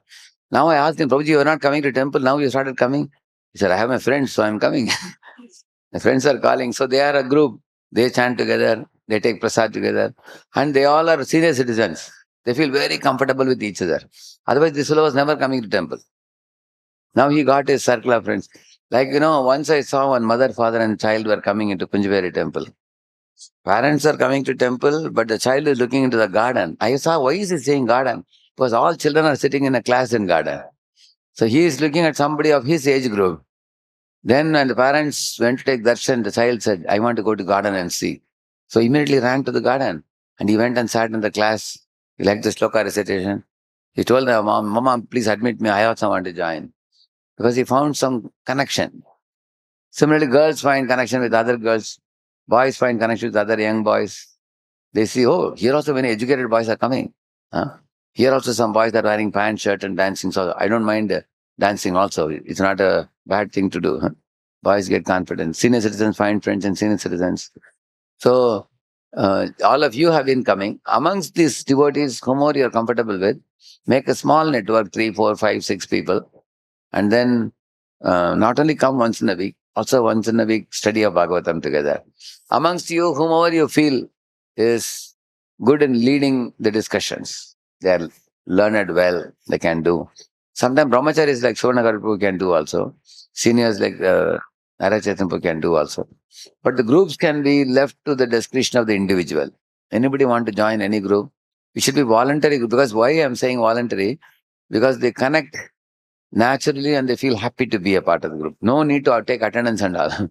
Now I asked him, Prabhuji, you are not coming to temple. Now you started coming. He said, I have my friends, so I am coming. My friends are calling. So they are a group. They chant together. They take prasad together. And they all are senior citizens. They feel very comfortable with each other. Otherwise, this fellow was never coming to temple. Now he got his circle of friends. Like, once I saw one mother, father and child were coming into Kunjaveri temple. Parents are coming to temple, but the child is looking into the garden. I saw, why is he saying garden? Because all children are sitting in a class in garden. So he is looking at somebody of his age group. Then when the parents went to take darshan, the child said, I want to go to garden and see. So immediately ran to the garden. And he went and sat in the class. He liked the sloka recitation. He told the mom, Mama, please admit me, I also want to join. Because he found some connection. Similarly, girls find connection with other girls. Boys find connection with other young boys. They see, oh, here also many educated boys are coming. Here also some boys are wearing pants, shirt and dancing. So I don't mind dancing also. It's not a bad thing to do. Boys get confidence. Senior citizens find friends in senior citizens. So all of you have been coming. Amongst these devotees, whomever you are comfortable with, make a small network, 3, 4, 5, 6 people. And then not only come once in a week, also once in a week study of Bhagavatam together. Amongst you, whomever you feel is good in leading the discussions, they are learned well, they can do. Sometimes brahmacharis like Suvarnakar Prabhu can do also. Seniors like Nara Chaitanya Prabhu can do also. But the groups can be left to the discretion of the individual. Anybody want to join any group? It should be voluntary. Because why I am saying voluntary? Because they connect naturally and they feel happy to be a part of the group. No need to take attendance and all.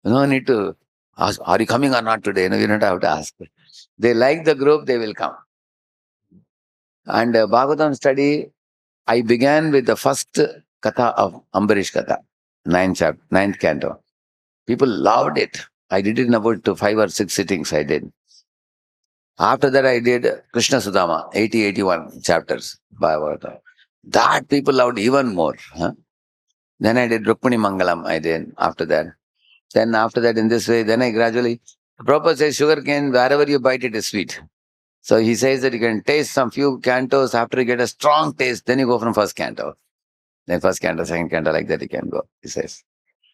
No need to ask, are you coming or not today? No, you don't have to ask. They like the group, they will come. And Bhagavatam study, I began with the first katha of Ambarish Katha, 9th canto. People loved it. I did it in about 5 or 6 sittings I did. After that I did Krishna Sudama, 81 chapters, Bhagavatam. That people loved even more. Then I did Rukmini Mangalam, I did after that. Then after that, in this way, then I gradually, Prabhupada says sugar cane, wherever you bite it is sweet. So he says that you can taste some few cantos, after you get a strong taste, then you go from first canto. Then first canto, second canto, like that you can go, he says.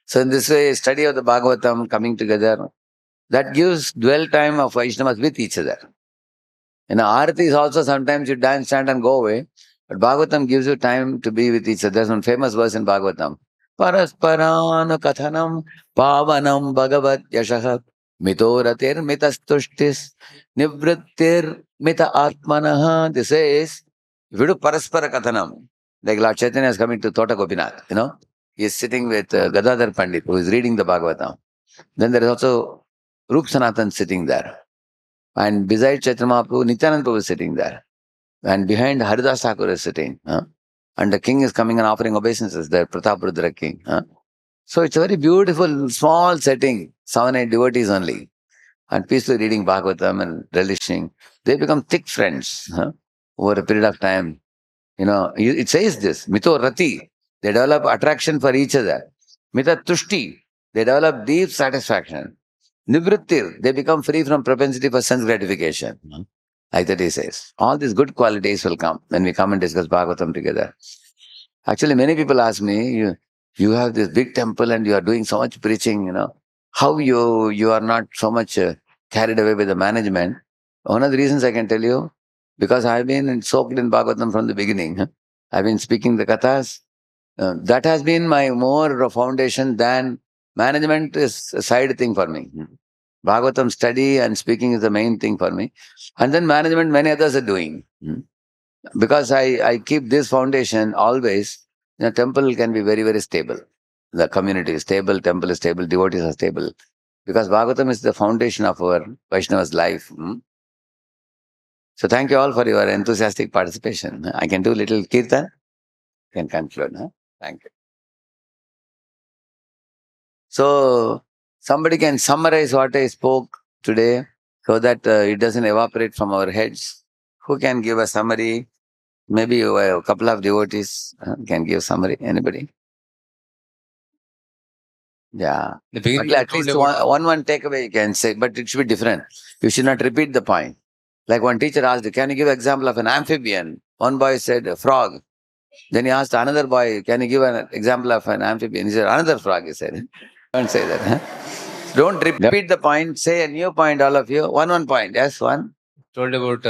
So in this way, study of the Bhagavatam coming together, that gives dwell time of Vaishnavas with each other. Arati is also sometimes you dance, chant and go away. But Bhagavatam gives you time to be with each other. There's one famous verse in Bhagavatam. Parasparanu kathanam pavanam bhagavat yashaha mitoratir mitastushtis nivrittir mita atmanaha. This says, if you do paraspara kathanam, like Lord Chaitanya is coming to Tota Gopinath, he is sitting with Gadadhar Pandit, who is reading the Bhagavatam. Then there is also Rup Sanatan sitting there. And beside Chaitanya Mahaprabhu, Nityananda Prabhu is sitting there. And behind Haridas Thakur is sitting. And the king is coming and offering obeisances there, Pratap Rudra king. So it's a very beautiful, small setting, 7-8 devotees only. And peacefully reading Bhagavatam and relishing. They become thick friends over a period of time. It says this, Mito Rati, they develop attraction for each other. Mita Tushti, they develop deep satisfaction. Nivrittir, they become free from propensity for sense gratification. Like that he says. All these good qualities will come when we come and discuss Bhagavatam together. Actually, many people ask me, you have this big temple and you are doing so much preaching, how you are not so much carried away with the management. One of the reasons I can tell you, because I've been soaked in Bhagavatam from the beginning. I've been speaking the kathas. That has been my more foundation than management is a side thing for me. Bhagavatam study and speaking is the main thing for me. And then management, many others are doing. Because I keep this foundation always, temple can be very, very stable. The community is stable, temple is stable, devotees are stable. Because Bhagavatam is the foundation of our Vaishnava's life. So thank you all for your enthusiastic participation. I can do little kirtan. Can conclude. Thank you. So somebody can summarize what I spoke today so that it doesn't evaporate from our heads. Who can give a summary? Maybe a couple of devotees can give summary. Anybody? Yeah. But at least one takeaway you can say, but it should be different. You should not repeat the point. Like one teacher asked, can you give example of an amphibian? One boy said a frog. Then he asked another boy, can you give an example of an amphibian? He said, another frog, he said. Don't say that. Don't repeat the point. Say a new point, all of you. One point. Yes, one. Told about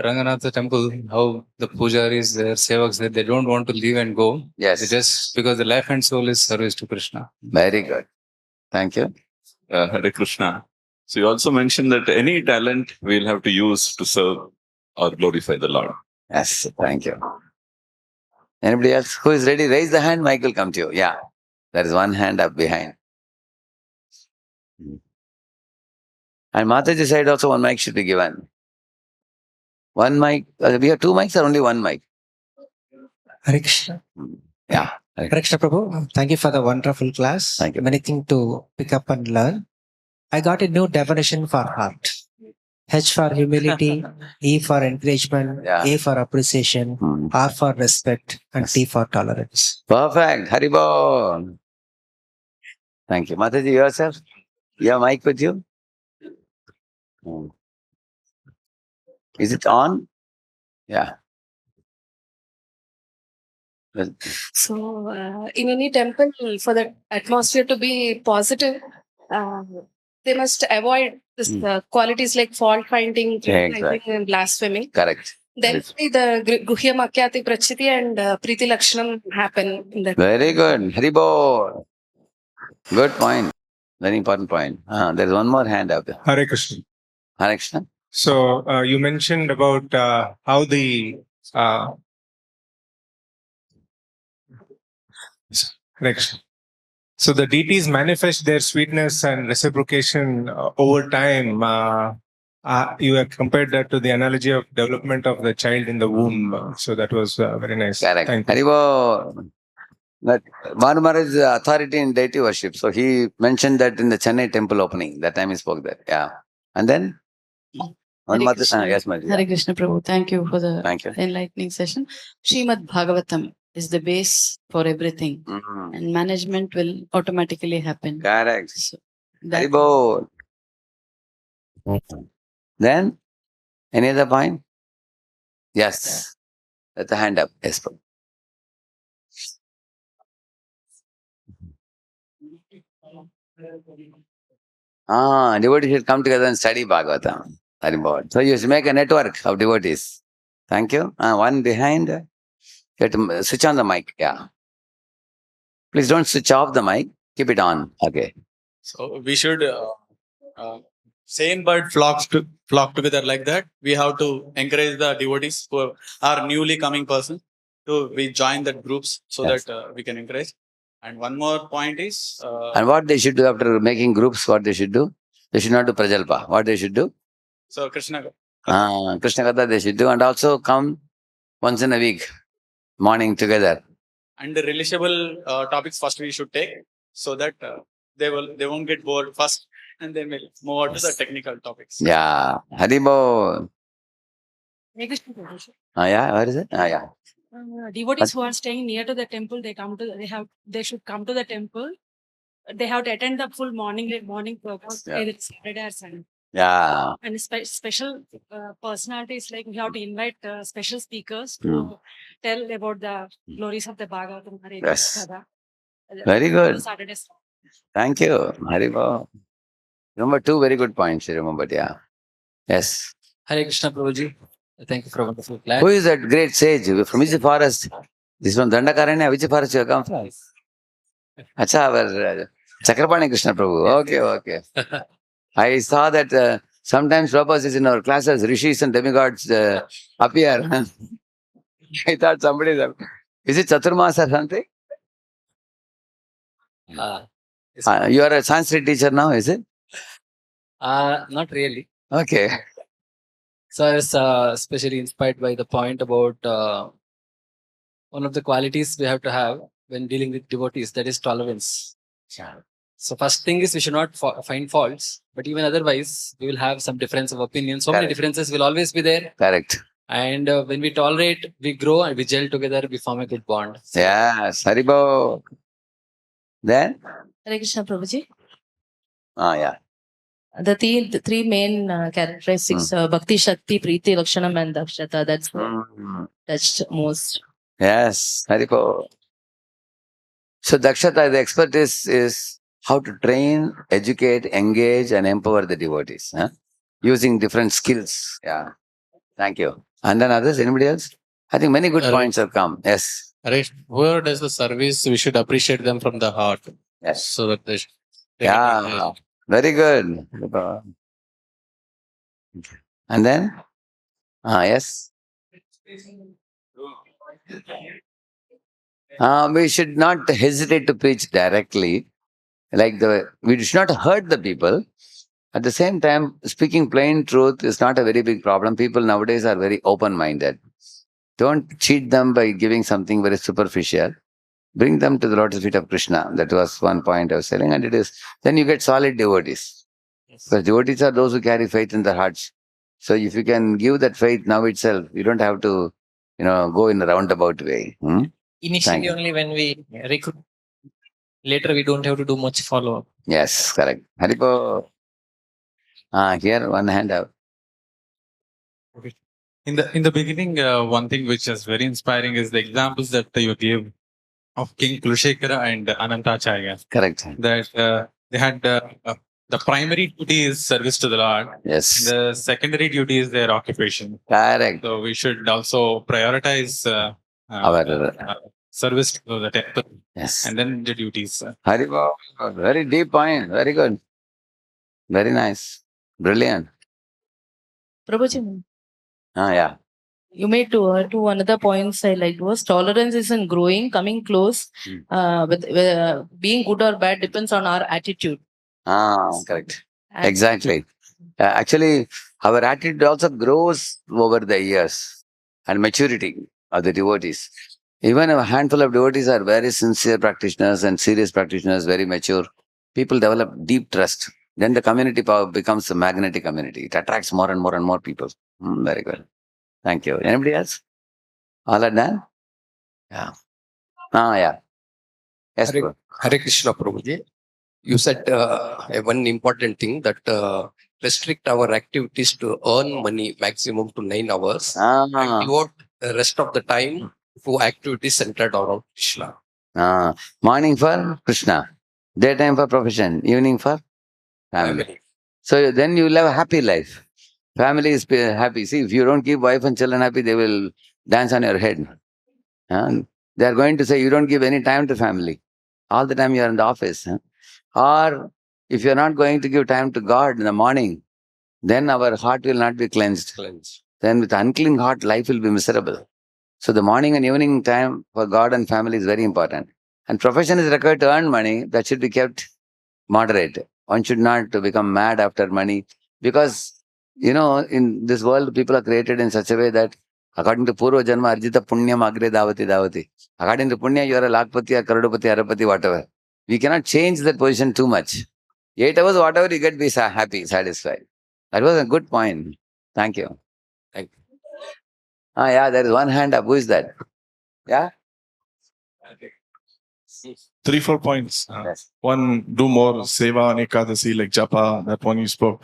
Ranganatha temple, how the pujaris there, sevaks there, they don't want to leave and go. Yes. They just because the life and soul is service to Krishna. Very good. Thank you. Hare Krishna. So you also mentioned that any talent we'll have to use to serve or glorify the Lord. Yes, thank you. Anybody else who is ready? Raise the hand, Mike will come to you. Yeah. There is one hand up behind. And Mataji side also one mic should be given. One mic. We have two mics or only one mic? Hare Krishna. Yeah. Hare Krishna Prabhu. Thank you for the wonderful class. Thank you. Many things to pick up and learn. I got a new definition for heart. H for humility, E for encouragement, Yeah. A for appreciation, R for respect, and T for tolerance. Perfect. Haribol. Thank you. Mataji, yourself? You have mic with you? Is it on? Yeah. So, in any temple, for the atmosphere to be positive, they must avoid this, qualities like fault finding, criticizing, and blaspheming. Correct. Then the Guhya Makyati Prachiti and Priti Lakshanam happen. In that. Very good. Haribol. Good point. Very important point. There is one more hand up there. Hare Krishna. Hare Krishna. So you mentioned about how the Hare Krishna. So the deities manifest their sweetness and reciprocation over time. You have compared that to the analogy of development of the child in the womb. So that was very nice. Correct. Thank you. Haribol. But Manu Maharaj is the authority in deity worship. So he mentioned that in the Chennai temple opening. That time he spoke that. Yeah. And then? Hare Krishna. Yes, Maji. Hare Krishna Prabhu. Thank you for the Thank you. enlightening session. Srimad Bhagavatam is the base for everything. And management will automatically happen. Correct. So that Haribol. Then? Any other point? Yes. Let the hand up. Yes, Prabhu. Devotees should come together and study Bhagavatam. Haribol. So you should make a network of devotees. Thank you. One behind. Get switch on the mic. Yeah. Please don't switch off the mic. Keep it on. Okay. So we should same bird flock together like that. We have to encourage the devotees who are newly coming person to we join that groups so Yes. that we can encourage. And one more point is, And what they should do after making groups, what they should do? They should not do Prajalpa. What they should do? so Krishna, Krishna Katha they should do, and also come once in a week, morning together. and the relishable topics first we should take, so that they won't get bored first, and then we'll move on to the technical topics. Yeah. Haribo. Hare Krishna Prabhuji. Yeah, what is it? Yeah. Devotees who are staying near to the temple, they should come to the temple. They have to attend the full morning program, either Saturday or Sunday. Yeah. And special personalities, like we have to invite special speakers to tell about the glories of the Bhagavatam. Yes. Very good. Saturdays. Thank you. Haribo. Remember two very good points you remembered, yeah. Yes. Hare Krishna Prabhuji. Thank you for a wonderful class. Who is that great sage? From which forest? This one Dandakaranya, which forest you come from? Acha, our Chakrapani Krishna Prabhu. Okay. I saw that sometimes Prabhupada is in our classes, rishis and demigods appear. I thought somebody is it Chaturmas or something? You are a Sanskrit teacher now, is it? Not really. Okay. So I was especially inspired by the point about one of the qualities we have to have when dealing with devotees, that is tolerance. So first thing is we should not find faults, but even otherwise we will have some difference of opinion. So many differences will always be there. Correct. And when we tolerate, we grow and we gel together, we form a good bond. So, yes, Haribo. Then? Hare Krishna Prabhuji. Yeah. The three main characteristics, Bhakti, Shakti, Preeti, Lakshanam and Dakshata. That's touched most. Yes, Haribo. So Dakshata, the expertise is how to train, educate, engage and empower the devotees. Using different skills. Yeah. Thank you. And then others, anybody else? I think many good points have come. Yes. Whoever does the service, we should appreciate them from the heart. Yes. So that they Yeah. Very good. And then? Yes. We should not hesitate to preach directly. We should not hurt the people. At the same time, speaking plain truth is not a very big problem. People nowadays are very open-minded. Don't cheat them by giving something very superficial. Bring them to the lotus feet of Krishna. That was one point I was telling. And then you get solid devotees. Because devotees are those who carry faith in their hearts. So if you can give that faith now itself, you don't have to, go in a roundabout way. Initially only when we recruit. Later we don't have to do much follow-up. Yes, correct. Haribo. Here, one hand out. Okay. In the beginning, one thing which is very inspiring is the examples that you gave of King Kulashekara and Anantacharya. Correct. That they had the primary duty is service to the Lord. Yes. The secondary duty is their occupation. Correct. So we should also prioritize our service to the temple. Yes. And then the duties. Haribo, very deep point. Very good. Very nice. Brilliant. Prabhuji. Yeah. You made two another points I liked was tolerance isn't growing, coming close. With being good or bad depends on our attitude. Correct. Exactly. Actually, our attitude also grows over the years and maturity of the devotees. Even a handful of devotees are very sincere practitioners and serious practitioners, very mature. People develop deep trust. Then the community power becomes a magnetic community. It attracts more and more and more people. Very good. Thank you. Anybody else? All are done? Yeah. Yeah. Yes, Hare Krishna Prabhuji. You said one important thing that restrict our activities to earn money maximum to 9 hours and devote the rest of the time to activities centered around Krishna. Morning for Krishna, daytime for profession, evening for family. So then you will have a happy life. Family is happy. See, if you don't keep wife and children happy, they will dance on your head. They are going to say you don't give any time to family. All the time you are in the office. Or if you are not going to give time to God in the morning, then our heart will not be cleansed. Then with unclean heart, life will be miserable. So the morning and evening time for God and family is very important. And profession is required to earn money. That should be kept moderate. One should not become mad after money, because in this world people are created in such a way that according to Purva Janma Arjita Punyam Agre Davati Davati. According to Punya, you are a Lakpati, a Karodapati, Arapati, whatever. We cannot change that position too much. 8 hours, whatever you get, be happy, satisfied. That was a good point. Thank you. Thank you. Yeah, there is one hand up. Who is that? Yeah? 3-4 points. Yes. One, do more seva on Ekadasi, like japa, that one you spoke.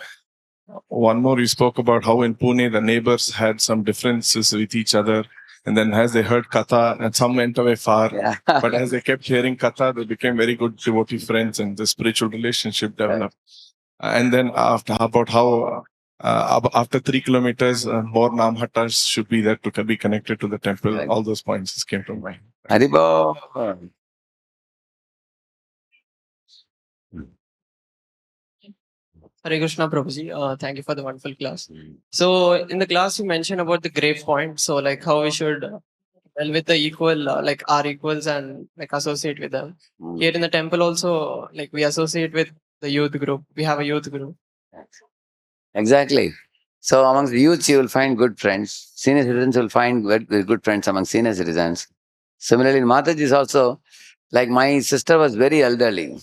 One more, you spoke about how in Pune the neighbors had some differences with each other. And then as they heard Katha, and some went away far. Yeah. But as they kept hearing Katha, they became very good devotee friends and the spiritual relationship developed. And then about how after 3 kilometers, more Namhattas should be there to be connected to the temple. Right. All those points just came to mind. Haribo. Hare Krishna Prabhuji, thank you for the wonderful class. So in the class you mentioned about the grave point. So like how we should well with the equal, like our equals and like associate with them. Here in the temple also, like we associate with the youth group. We have a youth group. Exactly. So amongst the youths, you will find good friends. Senior citizens will find very good friends among senior citizens. Similarly, in Mataji's also, like my sister was very elderly.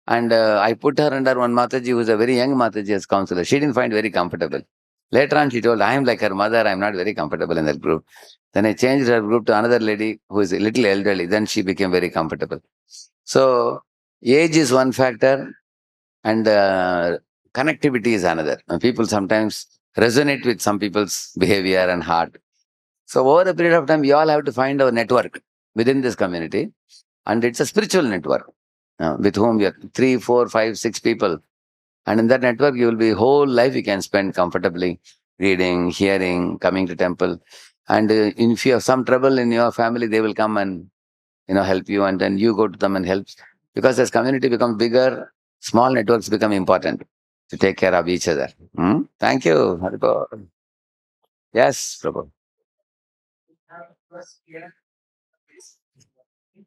And I put her under one Mataji who was a very young Mataji as counselor. She didn't find very comfortable. Later on, she told, I am like her mother. I am not very comfortable in that group. Then I changed her group to another lady who is a little elderly. Then she became very comfortable. So age is one factor, and connectivity is another. And people sometimes resonate with some people's behavior and heart. So over a period of time, we all have to find our network within this community. And it's a spiritual network with whom we are 3, 4, 5, 6 people. And in that network, you will be whole life you can spend comfortably reading, hearing, coming to temple. And if you have some trouble in your family, they will come and help you, and then you go to them and help. Because as community becomes bigger, small networks become important to take care of each other. Thank you, Haribo. Yes, Prabhu.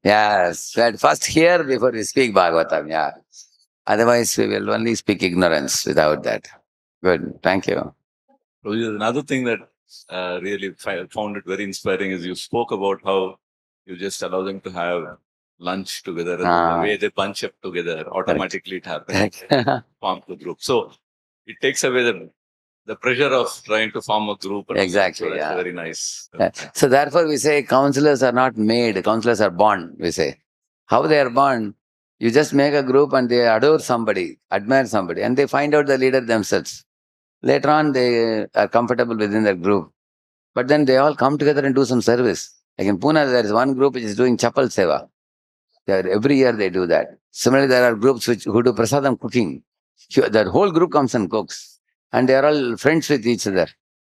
Yes, first hear before we speak Bhagavatam. Yeah. Otherwise, we will only speak ignorance without that. Good. Thank you. So another thing that really found it very inspiring is you spoke about how you just allow them to have lunch together, and the way they bunch up together, automatically it happens. Form the group. So it takes away the pressure of trying to form a group. Exactly. So that's very nice. So therefore, we say counselors are not made, counselors are born, we say. How they are born? You just make a group and they adore somebody, admire somebody, and they find out the leader themselves. Later on, they are comfortable within their group. But then they all come together and do some service. Like in Pune, there is one group which is doing chapal seva. Every year they do that. Similarly, there are groups who do prasadam cooking. That whole group comes and cooks. And they are all friends with each other.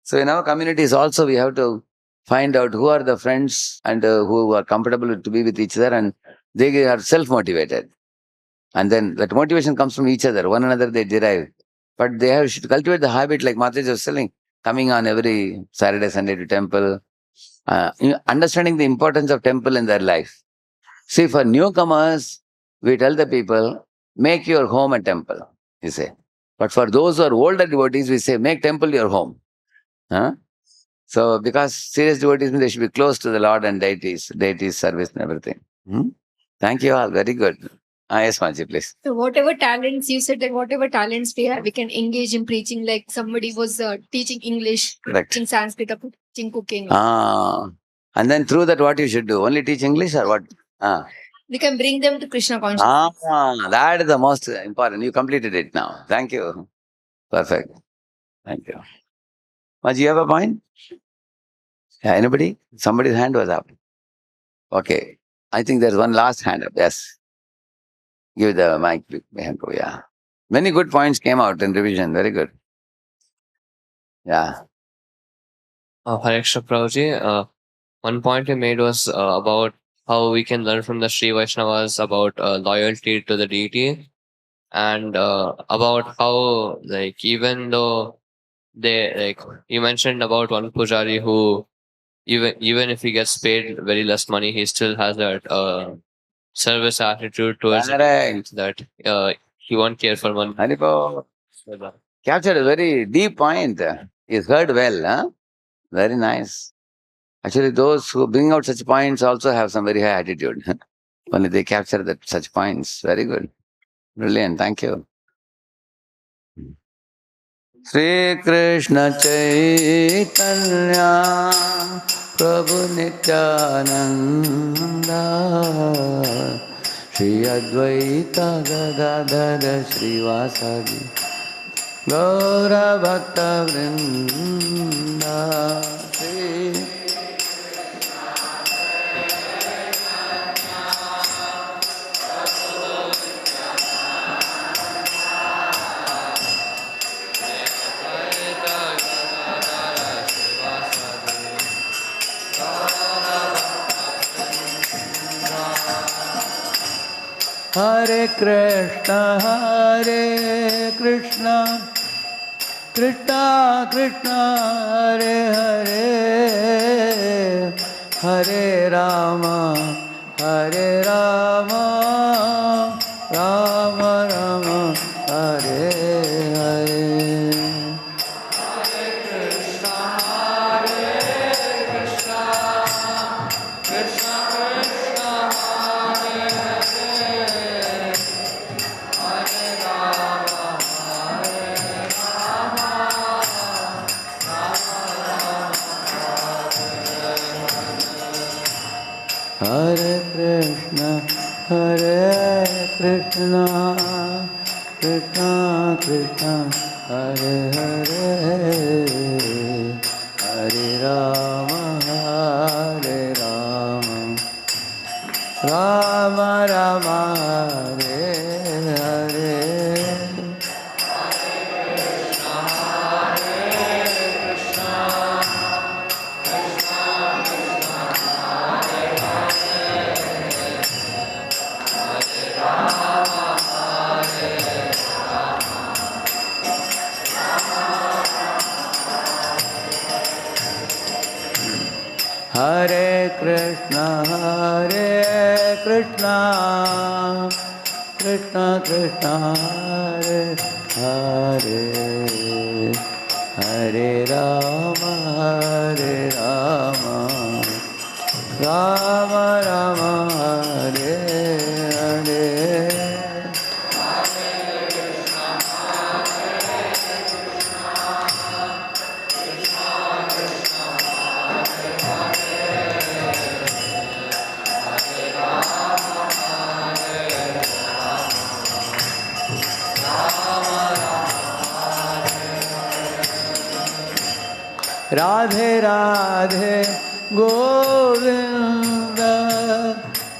So in our communities also, we have to find out who are the friends and who are comfortable to be with each other, and they are self-motivated. And then that motivation comes from each other. One another they derive. But they should cultivate the habit, like Mataji was telling, coming on every Saturday, Sunday to temple, understanding the importance of temple in their life. See, for newcomers, we tell the people, make your home a temple, you say. But for those who are older devotees, we say, make temple your home. So, because serious devotees, they should be close to the Lord and deities service and everything. Thank you all. Very good. Yes, Manji, please. So whatever talents you said, that whatever talents we have, we can engage in preaching. Like somebody was teaching English, Correct. teaching Sanskrit, teaching cooking. And then through that, what you should do? Only teach English or what? We can bring them to Krishna consciousness. That is the most important. You completed it now. Thank you. Perfect. Thank you. Manji, you have a point? Yeah, anybody? Somebody's hand was up. Okay. I think there's one last hand up. Yes. Give the mic. Yeah. Many good points came out in revision. Very good. Yeah. Hare Krishna Prabhuji, one point you made was about how we can learn from the Sri Vaishnavas about loyalty to the deity, and about how, like, even though they, like, you mentioned about one pujari who, even if he gets paid very less money, he still has that service attitude towards Correct. that he won't care for one. Haribo. Captured a very deep point. He's heard well, huh? Very nice. Actually, those who bring out such points also have some very high attitude. Only they capture that such points. Very good. Brilliant. Thank you. Sri Krishna Chaitanya Prabhu Nityananda Shri Advaita Gadadhara Srivasadi Gaura Bhakta Vrinda Shri Hare Krishna, Hare Krishna, Krishna Krishna, Hare Hare, Hare Rama, Hare Rama, Rama Rama, Hare Hare. Hare Krishna, Hare Krishna, Krishna Krishna, Hare Hare, Hare Rama, Hare Rama, Rama Rama, Hare Hare. Hare Krishna, Hare Krishna, Krishna Krishna, Hare Hare, Hare Rama, Hare Rama, Rama Rama, Hare Hare. Radhe Radhe Govinda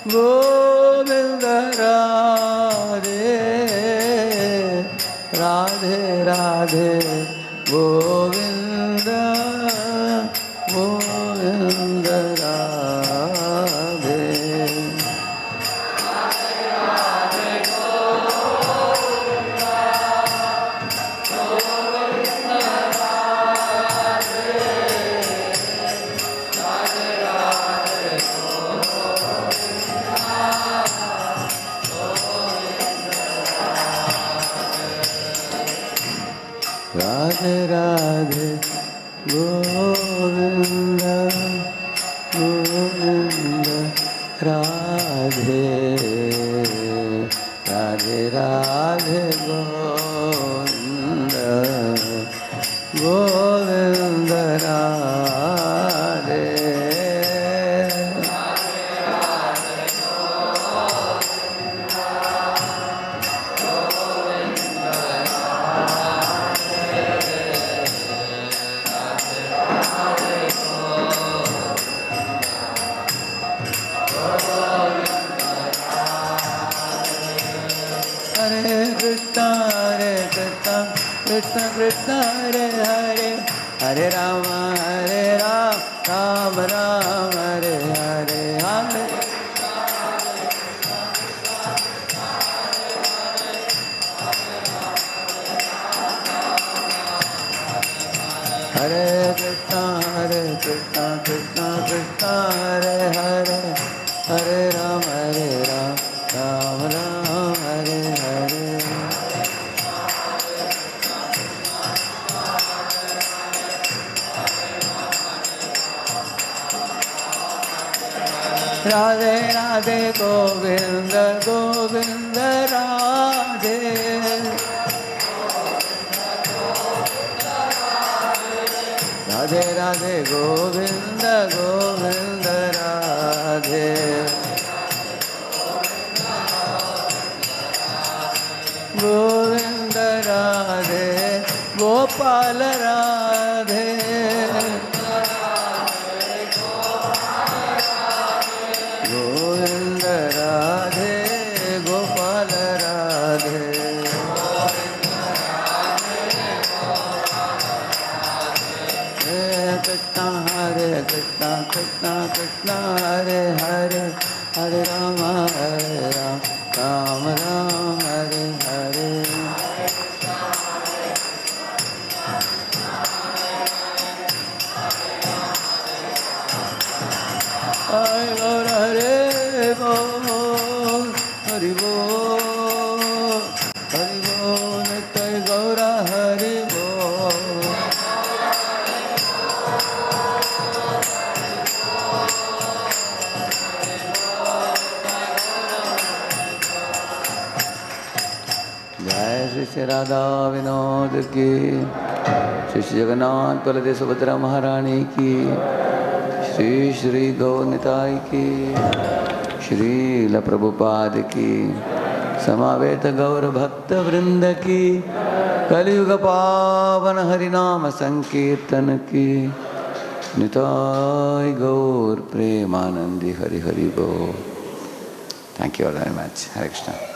Govinda Radhe Radhe Radhe Govinda Govinda Radhe. Radhe Radhe Govinda Govinda Radhe Radhe Radhe Govinda Govinda Radhe. Hare Krishna, Krishna Krishna, Hare Hare, Hare Rama, Rama Rama, Hare Hare, Hare. Hare Krishna, Krishna Krishna, Hare Hare, Hare Rama, Rama. Radhe Radhe Govinda Govinda Radhe. Radhe Radhe Govinda Govinda Radhe. Govinda Radhe Gopal Radhe. Govinda Radhe Gopal Radhe. Hare Krishna Krishna Krishna Hare Hare Hare Rama Rama Rama Hare Hare. Hare Gaur Hare Bol Hare Bol Hare Bol Nitai Gaura Hare Bol. जय श्री श्री राधा विनोद की, श्री श्री जगन्नाथ बलदेव सुभद्रा महारानी की, श्री श्री गौनिताई की, श्रील प्रभुपाद की, समावेत गौर भक्त वृंद की, कलियुग पावन हरिनाम संकीर्तन की, निताय गौर प्रेमानंदी हरि हरि बोल. Thank you all very much. Hare Krishna.